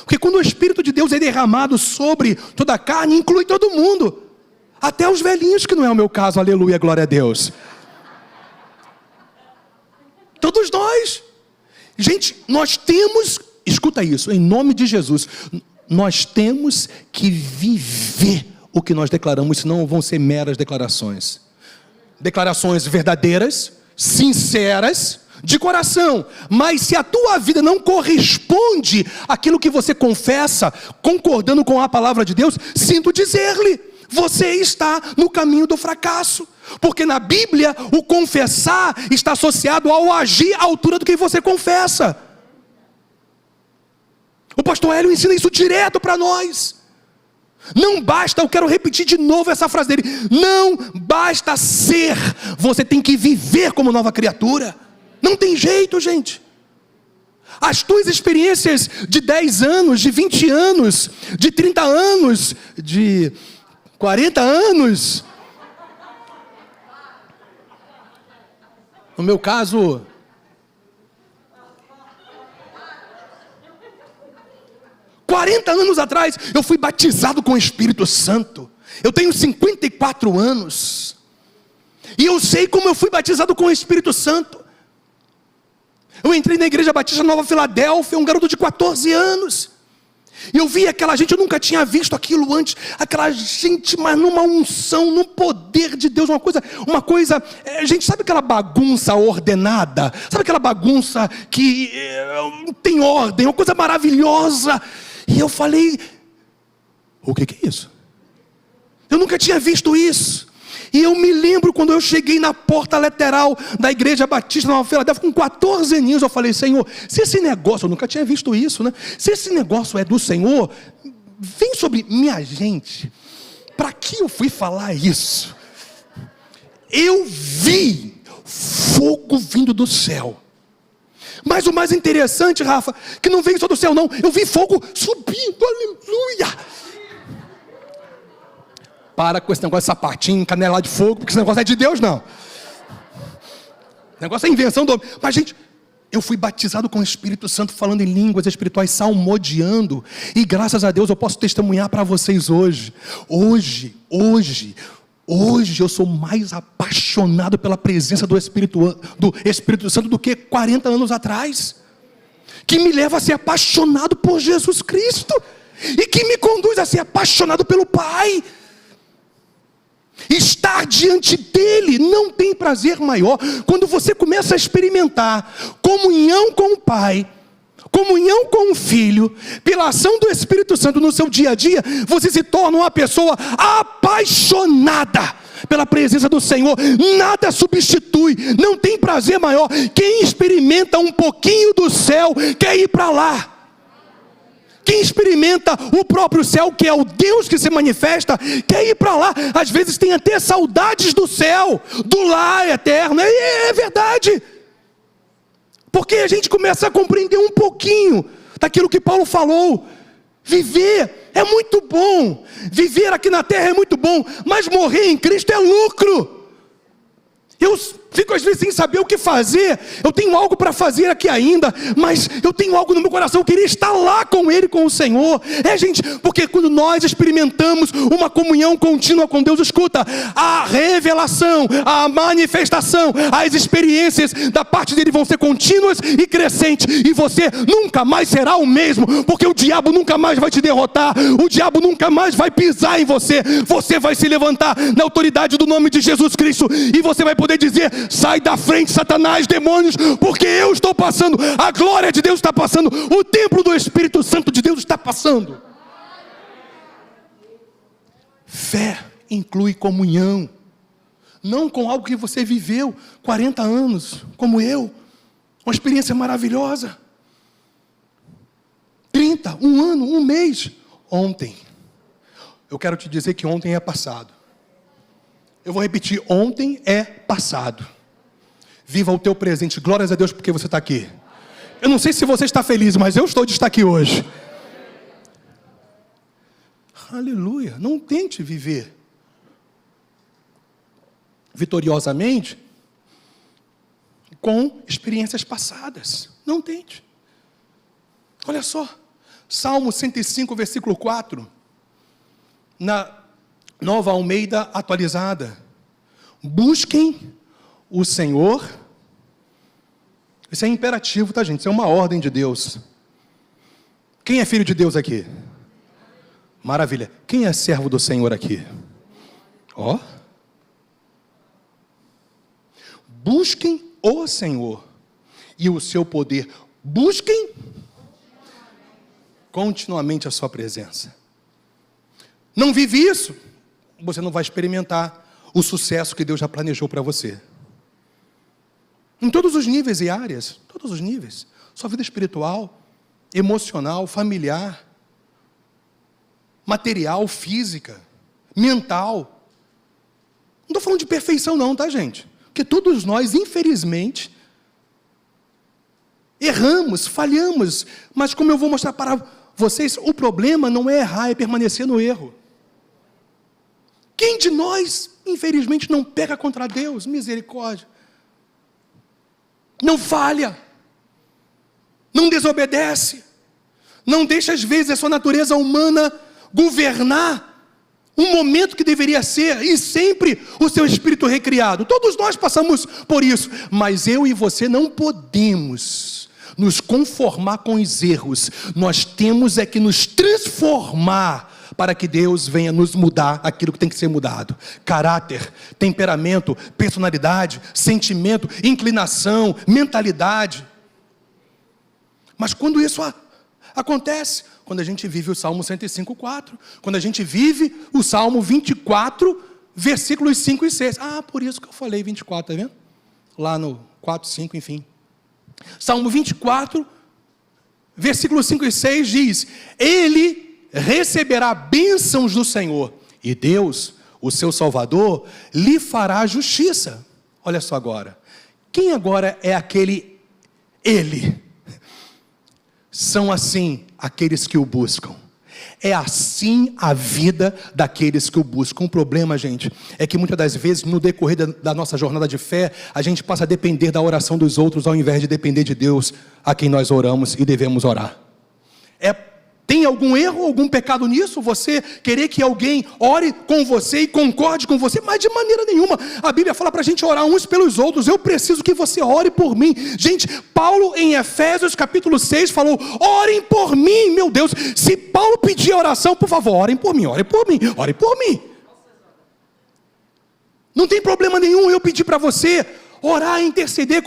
Porque quando o Espírito de Deus é derramado sobre toda a carne, inclui todo mundo. Até os velhinhos, que não é o meu caso, aleluia, glória a Deus. Todos nós. Gente, nós temos, escuta isso, em nome de Jesus, nós temos que viver o que nós declaramos, senão vão ser meras declarações. Declarações verdadeiras, sinceras, de coração, mas se a tua vida não corresponde àquilo que você confessa, concordando com a palavra de Deus, sinto dizer-lhe, você está no caminho do fracasso, porque na Bíblia o confessar está associado ao agir à altura do que você confessa. O pastor Hélio ensina isso direto para nós. Não basta, eu quero repetir de novo essa frase dele, não basta ser, você tem que viver como nova criatura. Não tem jeito, gente. As tuas experiências de 10 anos, de 20 anos, de 30 anos, de 40 anos. No meu caso, "40 anos atrás, eu fui batizado com o Espírito Santo. Eu tenho 54 anos. E eu sei como eu fui batizado com o Espírito Santo. Eu entrei na Igreja Batista Nova Filadélfia, um garoto de 14 anos. E eu vi aquela gente, eu nunca tinha visto aquilo antes. Aquela gente, mas numa unção, num poder de Deus, uma coisa, gente, sabe aquela bagunça ordenada? Sabe aquela bagunça que tem ordem, uma coisa maravilhosa? E eu falei, o que é isso? Eu nunca tinha visto isso. E eu me lembro quando eu cheguei na porta lateral da Igreja Batista Nova Filadélfia, com 14 aninhos, eu falei, Senhor, se esse negócio, eu nunca tinha visto isso, né? Se esse negócio é do Senhor, vem sobre minha gente. Para que eu fui falar isso? Eu vi fogo vindo do céu. Mas o mais interessante, Rafa, que não veio só do céu não, eu vi fogo subindo, aleluia. Para com esse negócio de sapatinho, canela de fogo, porque esse negócio é de Deus, não. O negócio é invenção do homem. Mas, gente, eu fui batizado com o Espírito Santo, falando em línguas espirituais, salmodiando. E graças a Deus eu posso testemunhar para vocês hoje. Hoje eu sou mais apaixonado pela presença do Espírito Santo do que 40 anos atrás. Que me leva a ser apaixonado por Jesus Cristo. E que me conduz a ser apaixonado pelo Pai. Estar diante dele não tem prazer maior. Quando você começa a experimentar comunhão com o Pai, comunhão com o Filho, pela ação do Espírito Santo no seu dia a dia, você se torna uma pessoa apaixonada pela presença do Senhor. Nada substitui, não tem prazer maior. Quem experimenta um pouquinho do céu quer ir para lá. Quem experimenta o próprio céu, que é o Deus que se manifesta, quer ir para lá. Às vezes tem até saudades do céu, do lar eterno. É verdade. Porque a gente começa a compreender um pouquinho daquilo que Paulo falou. Viver é muito bom. Viver aqui na terra é muito bom. Mas morrer em Cristo é lucro. Eu fico às vezes sem saber o que fazer. Eu tenho algo para fazer aqui ainda, mas eu tenho algo no meu coração. Eu queria estar lá com Ele, com o Senhor. Gente, porque quando nós experimentamos uma comunhão contínua com Deus, escuta, a revelação, a manifestação, as experiências da parte dele vão ser contínuas e crescentes, e você nunca mais será o mesmo, porque o diabo nunca mais vai te derrotar, o diabo nunca mais vai pisar em você. Você vai se levantar na autoridade do nome de Jesus Cristo, e você vai poder dizer: sai da frente, Satanás, demônios, porque eu estou passando, a glória de Deus está passando, o templo do Espírito Santo de Deus está passando. Fé inclui comunhão. Não com algo que você viveu 40 anos, como eu. Uma experiência maravilhosa. 30, um ano, um mês. Ontem. Eu quero te dizer que ontem é passado. Eu vou repetir, ontem é passado. Viva o teu presente. Glórias a Deus porque você está aqui. Eu não sei se você está feliz, mas eu estou de estar aqui hoje. Aleluia. Não tente viver vitoriosamente com experiências passadas. Não tente. Olha só. Salmo 105, versículo 4. Na Nova Almeida atualizada. Busquem o Senhor. Isso é imperativo, tá, gente? Isso é uma ordem de Deus. Quem é filho de Deus aqui? Maravilha. Quem é servo do Senhor aqui? Ó. Busquem o Senhor e o seu poder. Busquem continuamente a sua presença. Não vive isso, você não vai experimentar o sucesso que Deus já planejou para você. Em todos os níveis e áreas, todos os níveis. Sua vida espiritual, emocional, familiar, material, física, mental. Não estou falando de perfeição não, tá, gente? Porque todos nós, infelizmente, erramos, falhamos. Mas como eu vou mostrar para vocês, o problema não é errar, é permanecer no erro. Quem de nós, infelizmente, não peca contra Deus? Misericórdia. Não falha. Não desobedece. Não deixa, às vezes, a sua natureza humana governar um momento que deveria ser, e sempre o seu espírito recriado. Todos nós passamos por isso. Mas eu e você não podemos nos conformar com os erros. Nós temos é que nos transformar para que Deus venha nos mudar aquilo que tem que ser mudado. Caráter, temperamento, personalidade, sentimento, inclinação, mentalidade. Mas quando isso acontece? Quando a gente vive o Salmo 105:4. Quando a gente vive o Salmo 24, versículos 5 e 6. Ah, por isso que eu falei 24, tá vendo? Lá no 4, 5, enfim. Salmo 24, versículos 5 e 6 diz: Ele receberá bênçãos do Senhor, e Deus, o seu Salvador, lhe fará justiça. Olha só agora. Quem agora é aquele Ele? São assim aqueles que o buscam. É assim a vida daqueles que o buscam. O problema, gente, é que muitas das vezes, no decorrer da nossa jornada de fé, a gente passa a depender da oração dos outros, ao invés de depender de Deus, a quem nós oramos e devemos orar. Tem algum erro, algum pecado nisso? Você querer que alguém ore com você e concorde com você? Mas de maneira nenhuma. A Bíblia fala para a gente orar uns pelos outros. Eu preciso que você ore por mim. Gente, Paulo em Efésios capítulo 6 falou: orem por mim, meu Deus. Se Paulo pedir oração, por favor, orem por mim, orem por mim, orem por mim. Não tem problema nenhum eu pedir para você orar, interceder,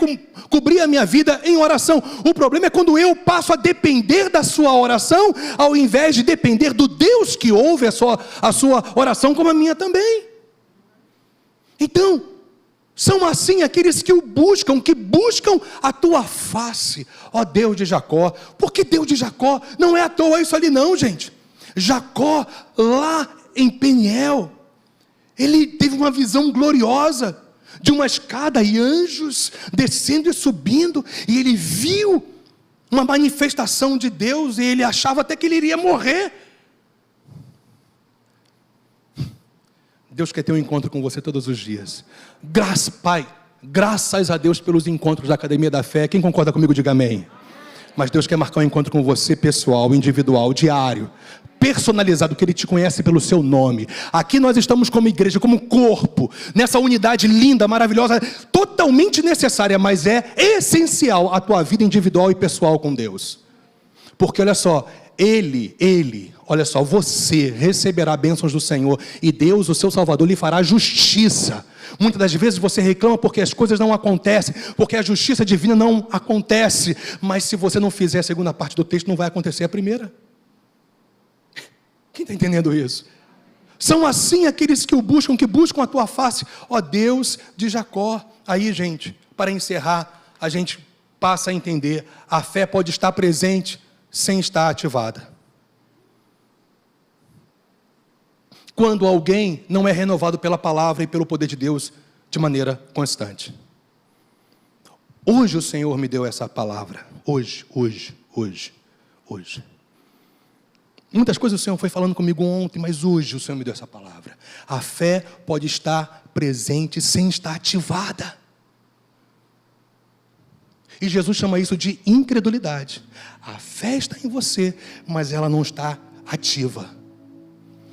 cobrir a minha vida em oração. O problema é quando eu passo a depender da sua oração, ao invés de depender do Deus que ouve a sua oração, como a minha também. Então, são assim aqueles que o buscam, que buscam a tua face, ó Deus de Jacó. Porque Deus de Jacó não é à toa isso ali não, gente. Jacó, lá em Peniel, ele teve uma visão gloriosa de uma escada e anjos descendo e subindo, e ele viu uma manifestação de Deus, e ele achava até que ele iria morrer. Deus quer ter um encontro com você todos os dias. Pai, graças a Deus pelos encontros da Academia da Fé. Quem concorda comigo, diga amém. Mas Deus quer marcar um encontro com você pessoal, individual, diário, personalizado, que Ele te conhece pelo seu nome. Aqui nós estamos como igreja, como corpo, nessa unidade linda, maravilhosa, totalmente necessária, mas é essencial a tua vida individual e pessoal com Deus. Porque olha só, olha só, você receberá bênçãos do Senhor, e Deus, o seu Salvador, lhe fará justiça. Muitas das vezes você reclama porque as coisas não acontecem, porque a justiça divina não acontece. Mas se você não fizer a segunda parte do texto, não vai acontecer a primeira. Quem está entendendo isso? São assim aqueles que buscam a tua face, ó Deus de Jacó. Aí, gente, para encerrar, a gente passa a entender, a fé pode estar presente sem estar ativada. Quando alguém não é renovado pela palavra e pelo poder de Deus de maneira constante. Hoje o Senhor me deu essa palavra. Hoje. Muitas coisas o Senhor foi falando comigo ontem, mas hoje o Senhor me deu essa palavra. A fé pode estar presente sem estar ativada. E Jesus chama isso de incredulidade. A fé está em você, mas ela não está ativa.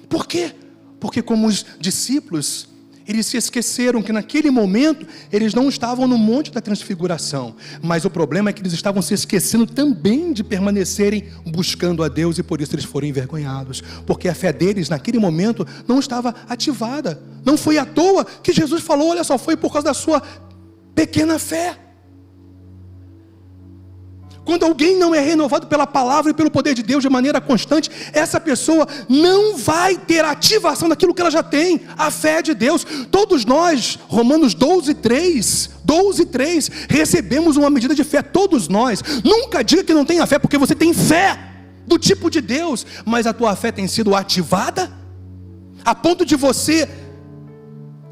Por quê? Porque como os discípulos, eles se esqueceram que naquele momento, eles não estavam no Monte da Transfiguração. Mas o problema é que eles estavam se esquecendo também de permanecerem buscando a Deus, e por isso eles foram envergonhados. Porque a fé deles, naquele momento, não estava ativada. Não foi à toa que Jesus falou, olha só, foi por causa da sua pequena fé. Quando alguém não é renovado pela palavra e pelo poder de Deus de maneira constante, essa pessoa não vai ter ativação daquilo que ela já tem, a fé de Deus. Todos nós, Romanos 12:3, recebemos uma medida de fé, todos nós. Nunca diga que não tenha fé, porque você tem fé do tipo de Deus, mas a tua fé tem sido ativada, a ponto de você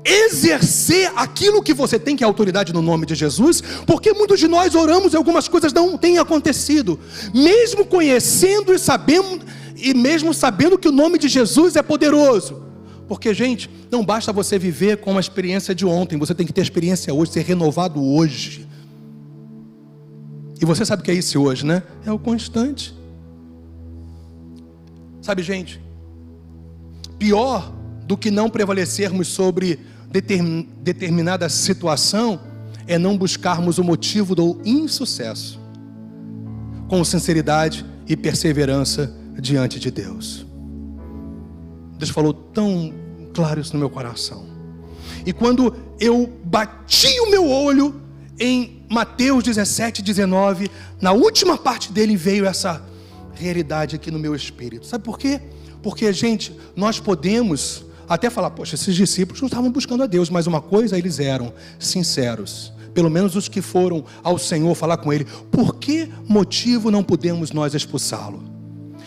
exercer aquilo que você tem, que é autoridade no nome de Jesus. Porque muitos de nós oramos e algumas coisas não têm acontecido, mesmo conhecendo e mesmo sabendo que o nome de Jesus é poderoso. Porque, gente, não basta você viver com a experiência de ontem, você tem que ter a experiência hoje, ser renovado hoje. E você sabe o que é isso hoje, né? É o constante. Sabe, gente, pior do que não prevalecermos sobre determinada situação é não buscarmos o motivo do insucesso com sinceridade e perseverança diante de Deus. Deus falou tão claro isso no meu coração. E quando eu bati o meu olho em Mateus 17:19, na última parte dele veio essa realidade aqui no meu espírito. Sabe por quê? Porque, gente, nós podemos até falar, poxa, esses discípulos não estavam buscando a Deus, mas uma coisa eles eram sinceros, pelo menos os que foram ao Senhor falar com Ele. Por que motivo não podemos nós expulsá-lo?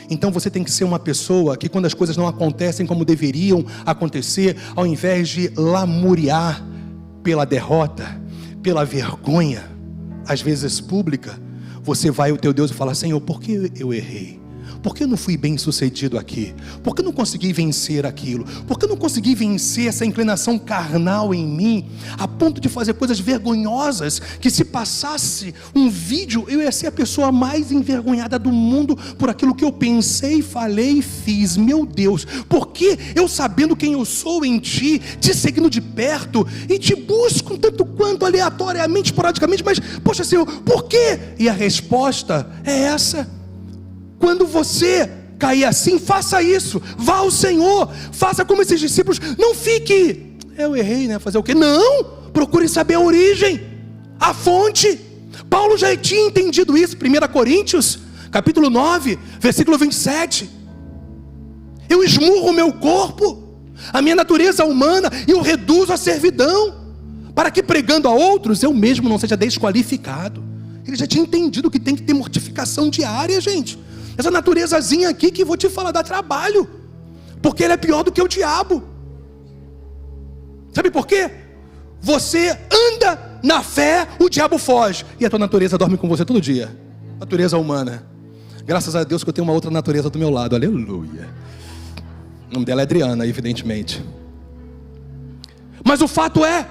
Então você tem que ser uma pessoa que, quando as coisas não acontecem como deveriam acontecer, ao invés de lamuriar pela derrota, pela vergonha, às vezes pública, você vai ao teu Deus e fala, Senhor, por que eu errei? Por que eu não fui bem sucedido aqui? Por que eu não consegui vencer aquilo? Por que eu não consegui vencer essa inclinação carnal em mim, a ponto de fazer coisas vergonhosas, que se passasse um vídeo, eu ia ser a pessoa mais envergonhada do mundo por aquilo que eu pensei, falei e fiz. Meu Deus, por que eu, sabendo quem eu sou em Ti, Te seguindo de perto e Te busco um tanto quanto aleatoriamente, esporadicamente, mas, poxa Senhor, por quê? E a resposta é essa. Quando você cair assim, faça isso, vá ao Senhor, faça como esses discípulos, não fique, eu errei, né? Fazer o quê? Não, procure saber a origem, a fonte. Paulo já tinha entendido isso, 1 Coríntios, capítulo 9, versículo 27. Eu esmurro o meu corpo, a minha natureza humana, e eu reduzo a servidão, para que pregando a outros, eu mesmo não seja desqualificado. Ele já tinha entendido que tem que ter mortificação diária, gente. Essa naturezazinha aqui que vou te falar dá trabalho, porque ele é pior do que o diabo. Sabe por quê? Você anda na fé, o diabo foge, e a tua natureza dorme com você todo dia. Natureza humana. Graças a Deus que eu tenho uma outra natureza do meu lado, aleluia. O nome dela é Adriana, evidentemente. Mas o fato é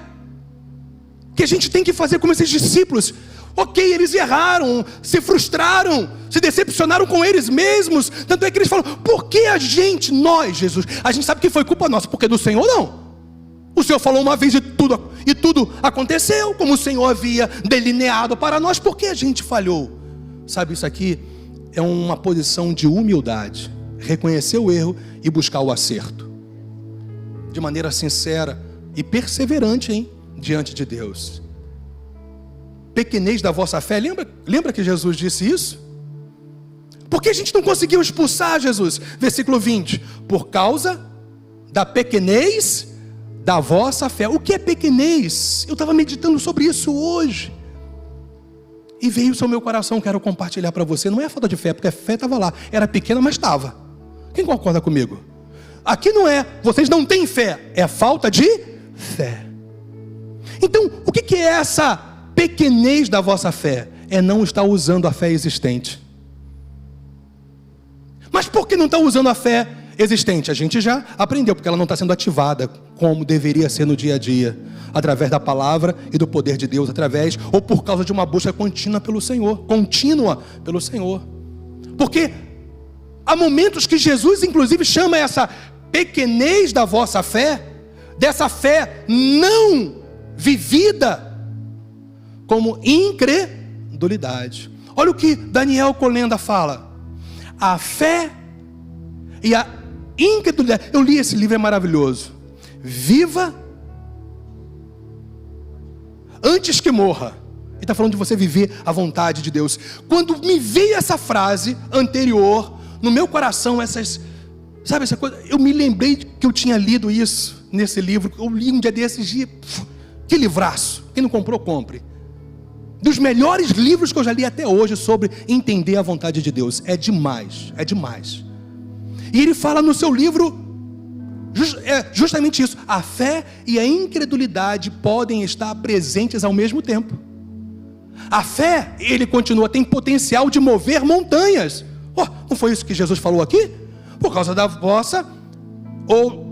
que a gente tem que fazer como esses discípulos. Ok, eles erraram, se frustraram, se decepcionaram com eles mesmos. Tanto é que eles falam, por que nós, Jesus, a gente sabe que foi culpa nossa, porque do Senhor não. O Senhor falou uma vez e tudo aconteceu, como o Senhor havia delineado para nós. Por que a gente falhou? Sabe, isso aqui é uma posição de humildade, reconhecer o erro e buscar o acerto, de maneira sincera e perseverante, diante de Deus. Pequenez da vossa fé, lembra que Jesus disse isso? Por que a gente não conseguiu expulsar Jesus? Versículo 20, por causa da pequenez da vossa fé. O que é pequenez? Eu estava meditando sobre isso hoje. E veio isso ao meu coração, quero compartilhar para você. Não é falta de fé, porque a fé estava lá. Era pequena, mas estava. Quem concorda comigo? Aqui não é, vocês não têm fé. É falta de fé. Então, o que é essa pequenez da vossa fé? É não estar usando a fé existente. Mas por que não está usando a fé existente? A gente já aprendeu, porque ela não está sendo ativada como deveria ser no dia a dia, através da palavra e do poder de Deus, através ou por causa de uma busca contínua pelo Senhor, porque há momentos que Jesus inclusive chama essa pequenez da vossa fé, dessa fé não vivida, como incredulidade. Olha o que Daniel Colenda fala: a fé e a incredulidade. Eu li esse livro, é maravilhoso. Viva antes que morra. Ele está falando de você viver a vontade de Deus. Quando me veio essa frase anterior no meu coração, sabe essa coisa, eu me lembrei que eu tinha lido isso nesse livro. Eu li um dia desses e que livraço. Quem não comprou, compre. Dos melhores livros que eu já li até hoje sobre entender a vontade de Deus. É demais, é demais. E ele fala no seu livro justamente isso: a fé e a incredulidade podem estar presentes ao mesmo tempo. A fé, ele continua, tem potencial de mover montanhas. Não foi isso que Jesus falou aqui? Por causa da vossa, ou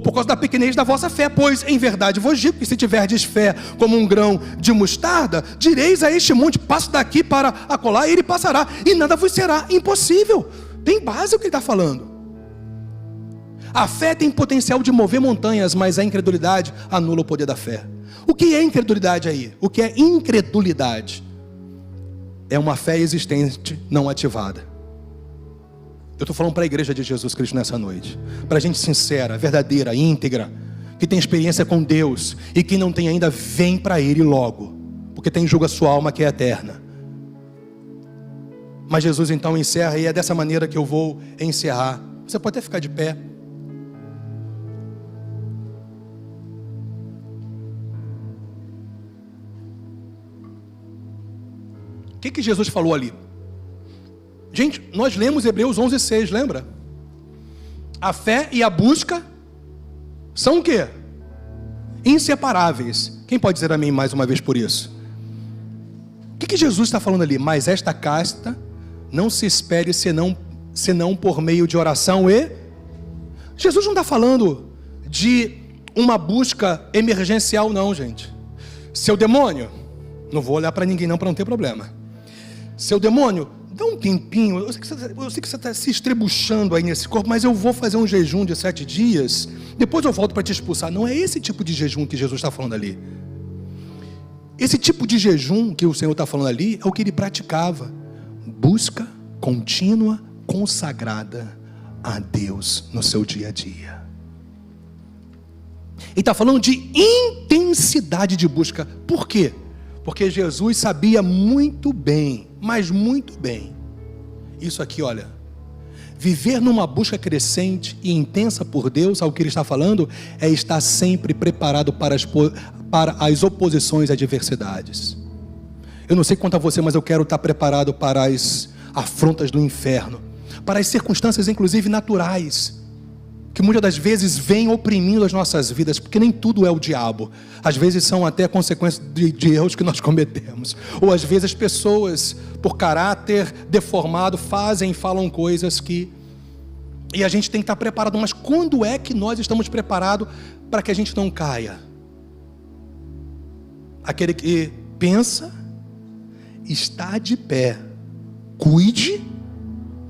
por causa da pequenez da vossa fé. Pois em verdade vos digo que se tiverdes fé como um grão de mostarda, direis a este monte: passa daqui para acolá, e ele passará, e nada vos será impossível. Tem base o que ele está falando. A fé tem potencial de mover montanhas, mas a incredulidade anula o poder da fé. O que é incredulidade aí? O que é incredulidade? É uma fé existente não ativada. Eu estou falando para a igreja de Jesus Cristo nessa noite, para gente sincera, verdadeira, íntegra, que tem experiência com Deus e que não tem ainda, vem para Ele logo, porque tem julga a sua alma que é eterna. Mas Jesus então encerra, e é dessa maneira que eu vou encerrar. Você pode até ficar de pé. O que Jesus falou ali? Gente, nós lemos Hebreus 11:6, lembra? A fé e a busca são o quê? Inseparáveis. Quem pode dizer amém mais uma vez por isso? O que Jesus está falando ali? Mas esta casta não se espere senão por meio de oração e... Jesus não está falando de uma busca emergencial não, gente. Seu demônio, não vou olhar para ninguém não, para não ter problema. Seu demônio, dá um tempinho, eu sei que você está se estrebuchando aí nesse corpo, mas eu vou fazer um jejum de 7 dias, depois eu volto para te expulsar. Não é esse tipo de jejum que Jesus está falando ali. Esse tipo de jejum que o Senhor está falando ali é o que ele praticava: busca contínua, consagrada a Deus no seu dia a dia. Ele está falando de intensidade de busca. Por quê? Porque Jesus sabia muito bem, mas muito bem, isso aqui, olha, viver numa busca crescente e intensa por Deus, ao que ele está falando, é estar sempre preparado para as oposições e adversidades. Eu não sei quanto a você, mas eu quero estar preparado para as afrontas do inferno, para as circunstâncias inclusive naturais, que muitas das vezes vêm oprimindo as nossas vidas, porque nem tudo é o diabo. Às vezes são até consequências de erros que nós cometemos, ou às vezes as pessoas, por caráter deformado, fazem e falam coisas que... E a gente tem que estar preparado. Mas quando é que nós estamos preparados para que a gente não caia? Aquele que pensa, está de pé, cuide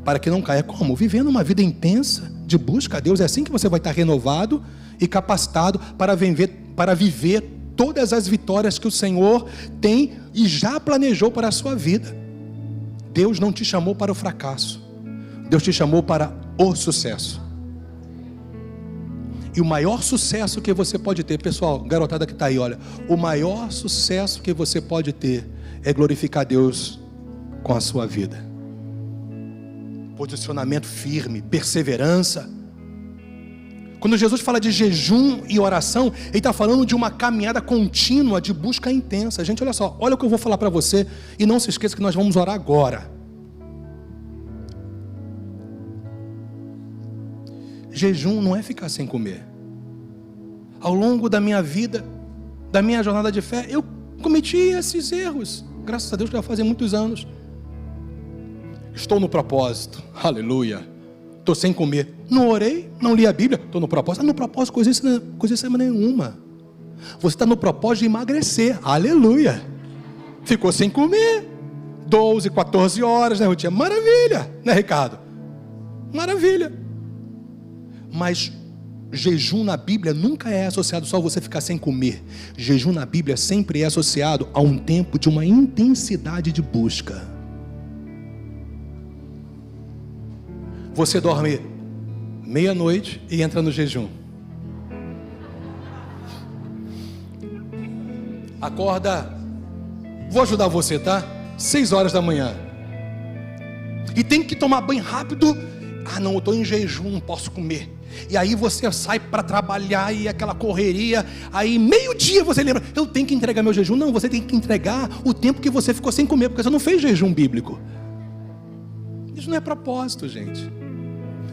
para que não caia. Como? Vivendo uma vida intensa de busca a Deus. É assim que você vai estar renovado e capacitado para viver todas as vitórias que o Senhor tem e já planejou para a sua vida. Deus não te chamou para o fracasso, Deus te chamou para o sucesso. E o maior sucesso que você pode ter, pessoal, garotada que está aí, olha, o maior sucesso que você pode ter é glorificar Deus com a sua vida. Posicionamento firme, perseverança. Quando Jesus fala de jejum e oração, Ele está falando de uma caminhada contínua, de busca intensa. Gente, olha só, olha o que eu vou falar para você, e não se esqueça que nós vamos orar agora. Jejum não é ficar sem comer. Ao longo da minha vida, da minha jornada de fé, eu cometi esses erros. Graças a Deus, já fazem muitos anos. Estou no propósito, aleluia. Estou sem comer. Não orei, não li a Bíblia. Estou no propósito. No propósito, coisa nenhuma. Você está no propósito de emagrecer. Aleluia. Ficou sem comer 12, 14 horas, né, Rutinha? Maravilha, né, Ricardo? Maravilha. Mas jejum na Bíblia nunca é associado só a você ficar sem comer. Jejum na Bíblia sempre é associado a um tempo de uma intensidade de busca. Você dorme meia-noite e entra no jejum. Acorda, vou ajudar você, tá? 6 horas da manhã. E tem que tomar banho rápido. Ah, não, eu estou em jejum, não posso comer. E aí você sai para trabalhar e aquela correria. Aí meio-dia você lembra, eu tenho que entregar meu jejum. Não, você tem que entregar o tempo que você ficou sem comer, porque você não fez jejum bíblico. Isso não é propósito, gente.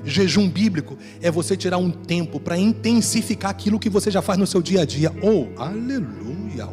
Jejum bíblico é você tirar um tempo para intensificar aquilo que você já faz no seu dia a dia. Oh, aleluia!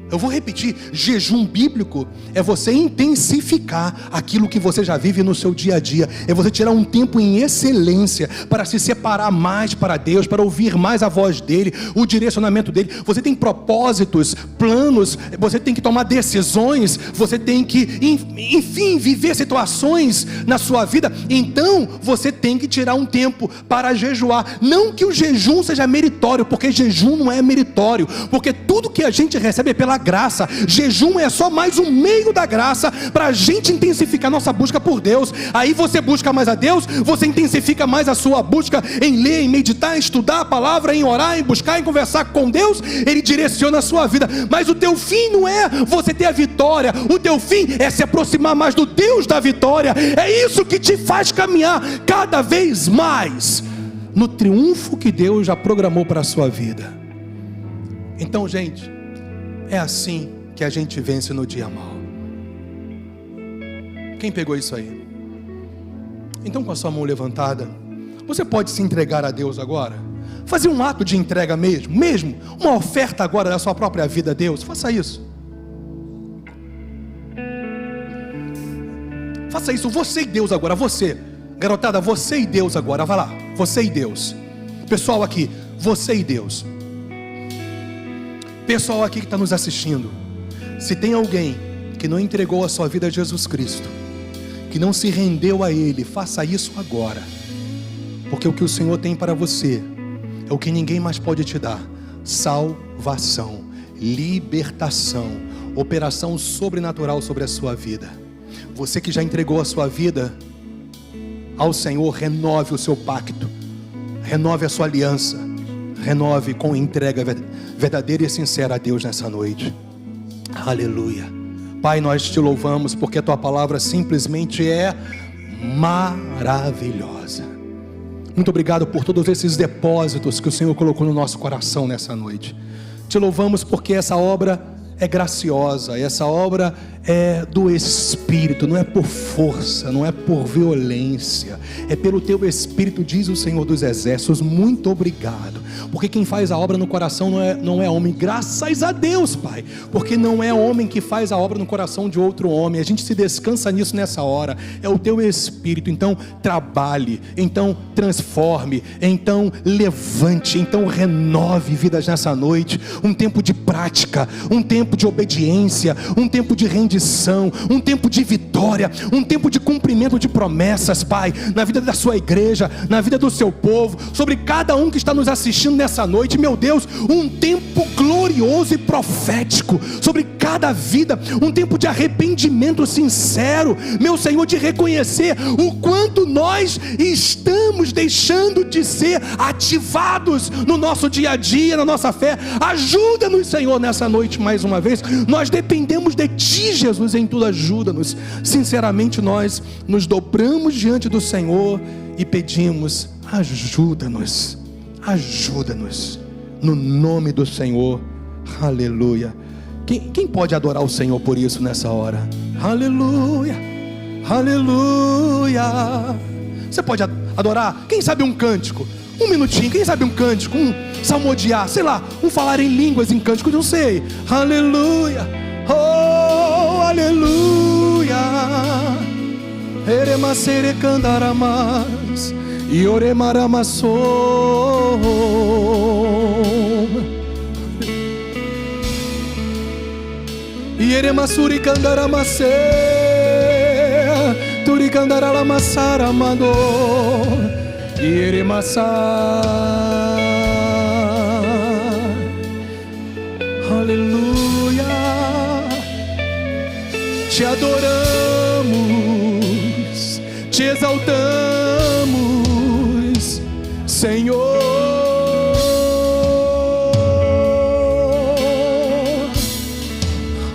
Eu vou repetir, jejum bíblico é você intensificar aquilo que você já vive no seu dia a dia. É você tirar um tempo em excelência para se separar mais para Deus, para ouvir mais a voz dEle, o direcionamento dEle. Você tem propósitos, planos, você tem que tomar decisões, você tem que, enfim, viver situações na sua vida. Então, você tem que tirar um tempo para jejuar. Não que o jejum seja meritório, porque jejum não é meritório, porque tudo que a gente recebe é pela graça. Jejum é só mais um meio da graça para a gente intensificar nossa busca por Deus. Aí você busca mais a Deus, você intensifica mais a sua busca em ler, em meditar, em estudar a palavra, em orar, em buscar, em conversar com Deus. Ele direciona a sua vida, mas o teu fim não é você ter a vitória, o teu fim é se aproximar mais do Deus da vitória. É isso que te faz caminhar cada vez mais no triunfo que Deus já programou para a sua vida. Então, gente, é assim que a gente vence no dia mau. Quem pegou isso aí? Então, com a sua mão levantada, você pode se entregar a Deus agora? Fazer um ato de entrega mesmo, uma oferta agora da sua própria vida a Deus. Faça isso. Faça isso, você e Deus agora, você. Garotada, você e Deus agora, vai lá. Você e Deus. Pessoal aqui, você e Deus. Pessoal aqui que está nos assistindo, se tem alguém que não entregou a sua vida a Jesus Cristo, que não se rendeu a Ele, faça isso agora, porque o que o Senhor tem para você é o que ninguém mais pode te dar: salvação, libertação, operação sobrenatural sobre a sua vida. Você que já entregou a sua vida ao Senhor, renove o seu pacto, renove a sua aliança, renove com entrega verdadeira e sincera a Deus nessa noite. Aleluia. Pai, nós te louvamos porque a tua palavra simplesmente é maravilhosa. Muito obrigado por todos esses depósitos que o Senhor colocou no nosso coração nessa noite. Te louvamos porque essa obra é graciosa, essa obra é do Espírito, não é por força, não é por violência, é pelo teu Espírito, diz o Senhor dos Exércitos. Muito obrigado, porque quem faz a obra no coração não é homem, graças a Deus, Pai, porque não é homem que faz a obra no coração de outro homem. A gente se descansa nisso nessa hora, é o teu Espírito. Então trabalhe, então transforme, então levante, então renove vidas nessa noite. Um tempo de prática, um tempo de obediência, um tempo de rendição, um tempo de vitória, um tempo de cumprimento de promessas, Pai, na vida da sua igreja, na vida do seu povo, sobre cada um que está nos assistindo nessa noite. Meu Deus, um tempo glorioso e profético sobre cada vida, um tempo de arrependimento sincero, meu Senhor, de reconhecer o quanto nós estamos deixando de ser ativados no nosso dia a dia, na nossa fé. Ajuda-nos, Senhor, nessa noite mais uma vez. Nós dependemos de Ti, Jesus, em tudo. Ajuda-nos. Sinceramente, nós nos dobramos diante do Senhor e pedimos: Ajuda-nos, ajuda-nos, no nome do Senhor. Aleluia. Quem pode adorar o Senhor por isso nessa hora? Aleluia, aleluia. Você pode adorar, quem sabe um cântico, um minutinho, quem sabe um cântico, um salmodiar, sei lá, um falar em línguas em cântico, não sei. Aleluia, oh, aleluia. Eremacere candaramas e oremaramassou. E eremassuri candaramacê, turi candaralamassaramadô, e eremassá. Aleluia, te adoramos, te exaltamos, Senhor.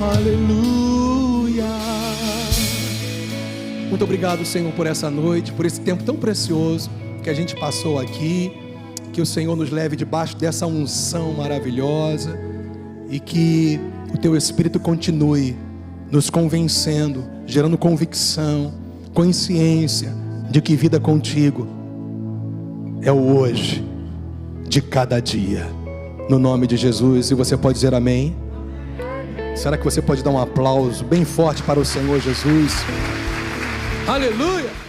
Aleluia. Muito obrigado, Senhor, por essa noite, por esse tempo tão precioso que a gente passou aqui. Que o Senhor nos leve debaixo dessa unção maravilhosa e que o Teu Espírito continue nos convencendo, gerando convicção, consciência de que vida contigo é o hoje de cada dia, no nome de Jesus. E você pode dizer amém? Será que você pode dar um aplauso bem forte para o Senhor Jesus? Aleluia!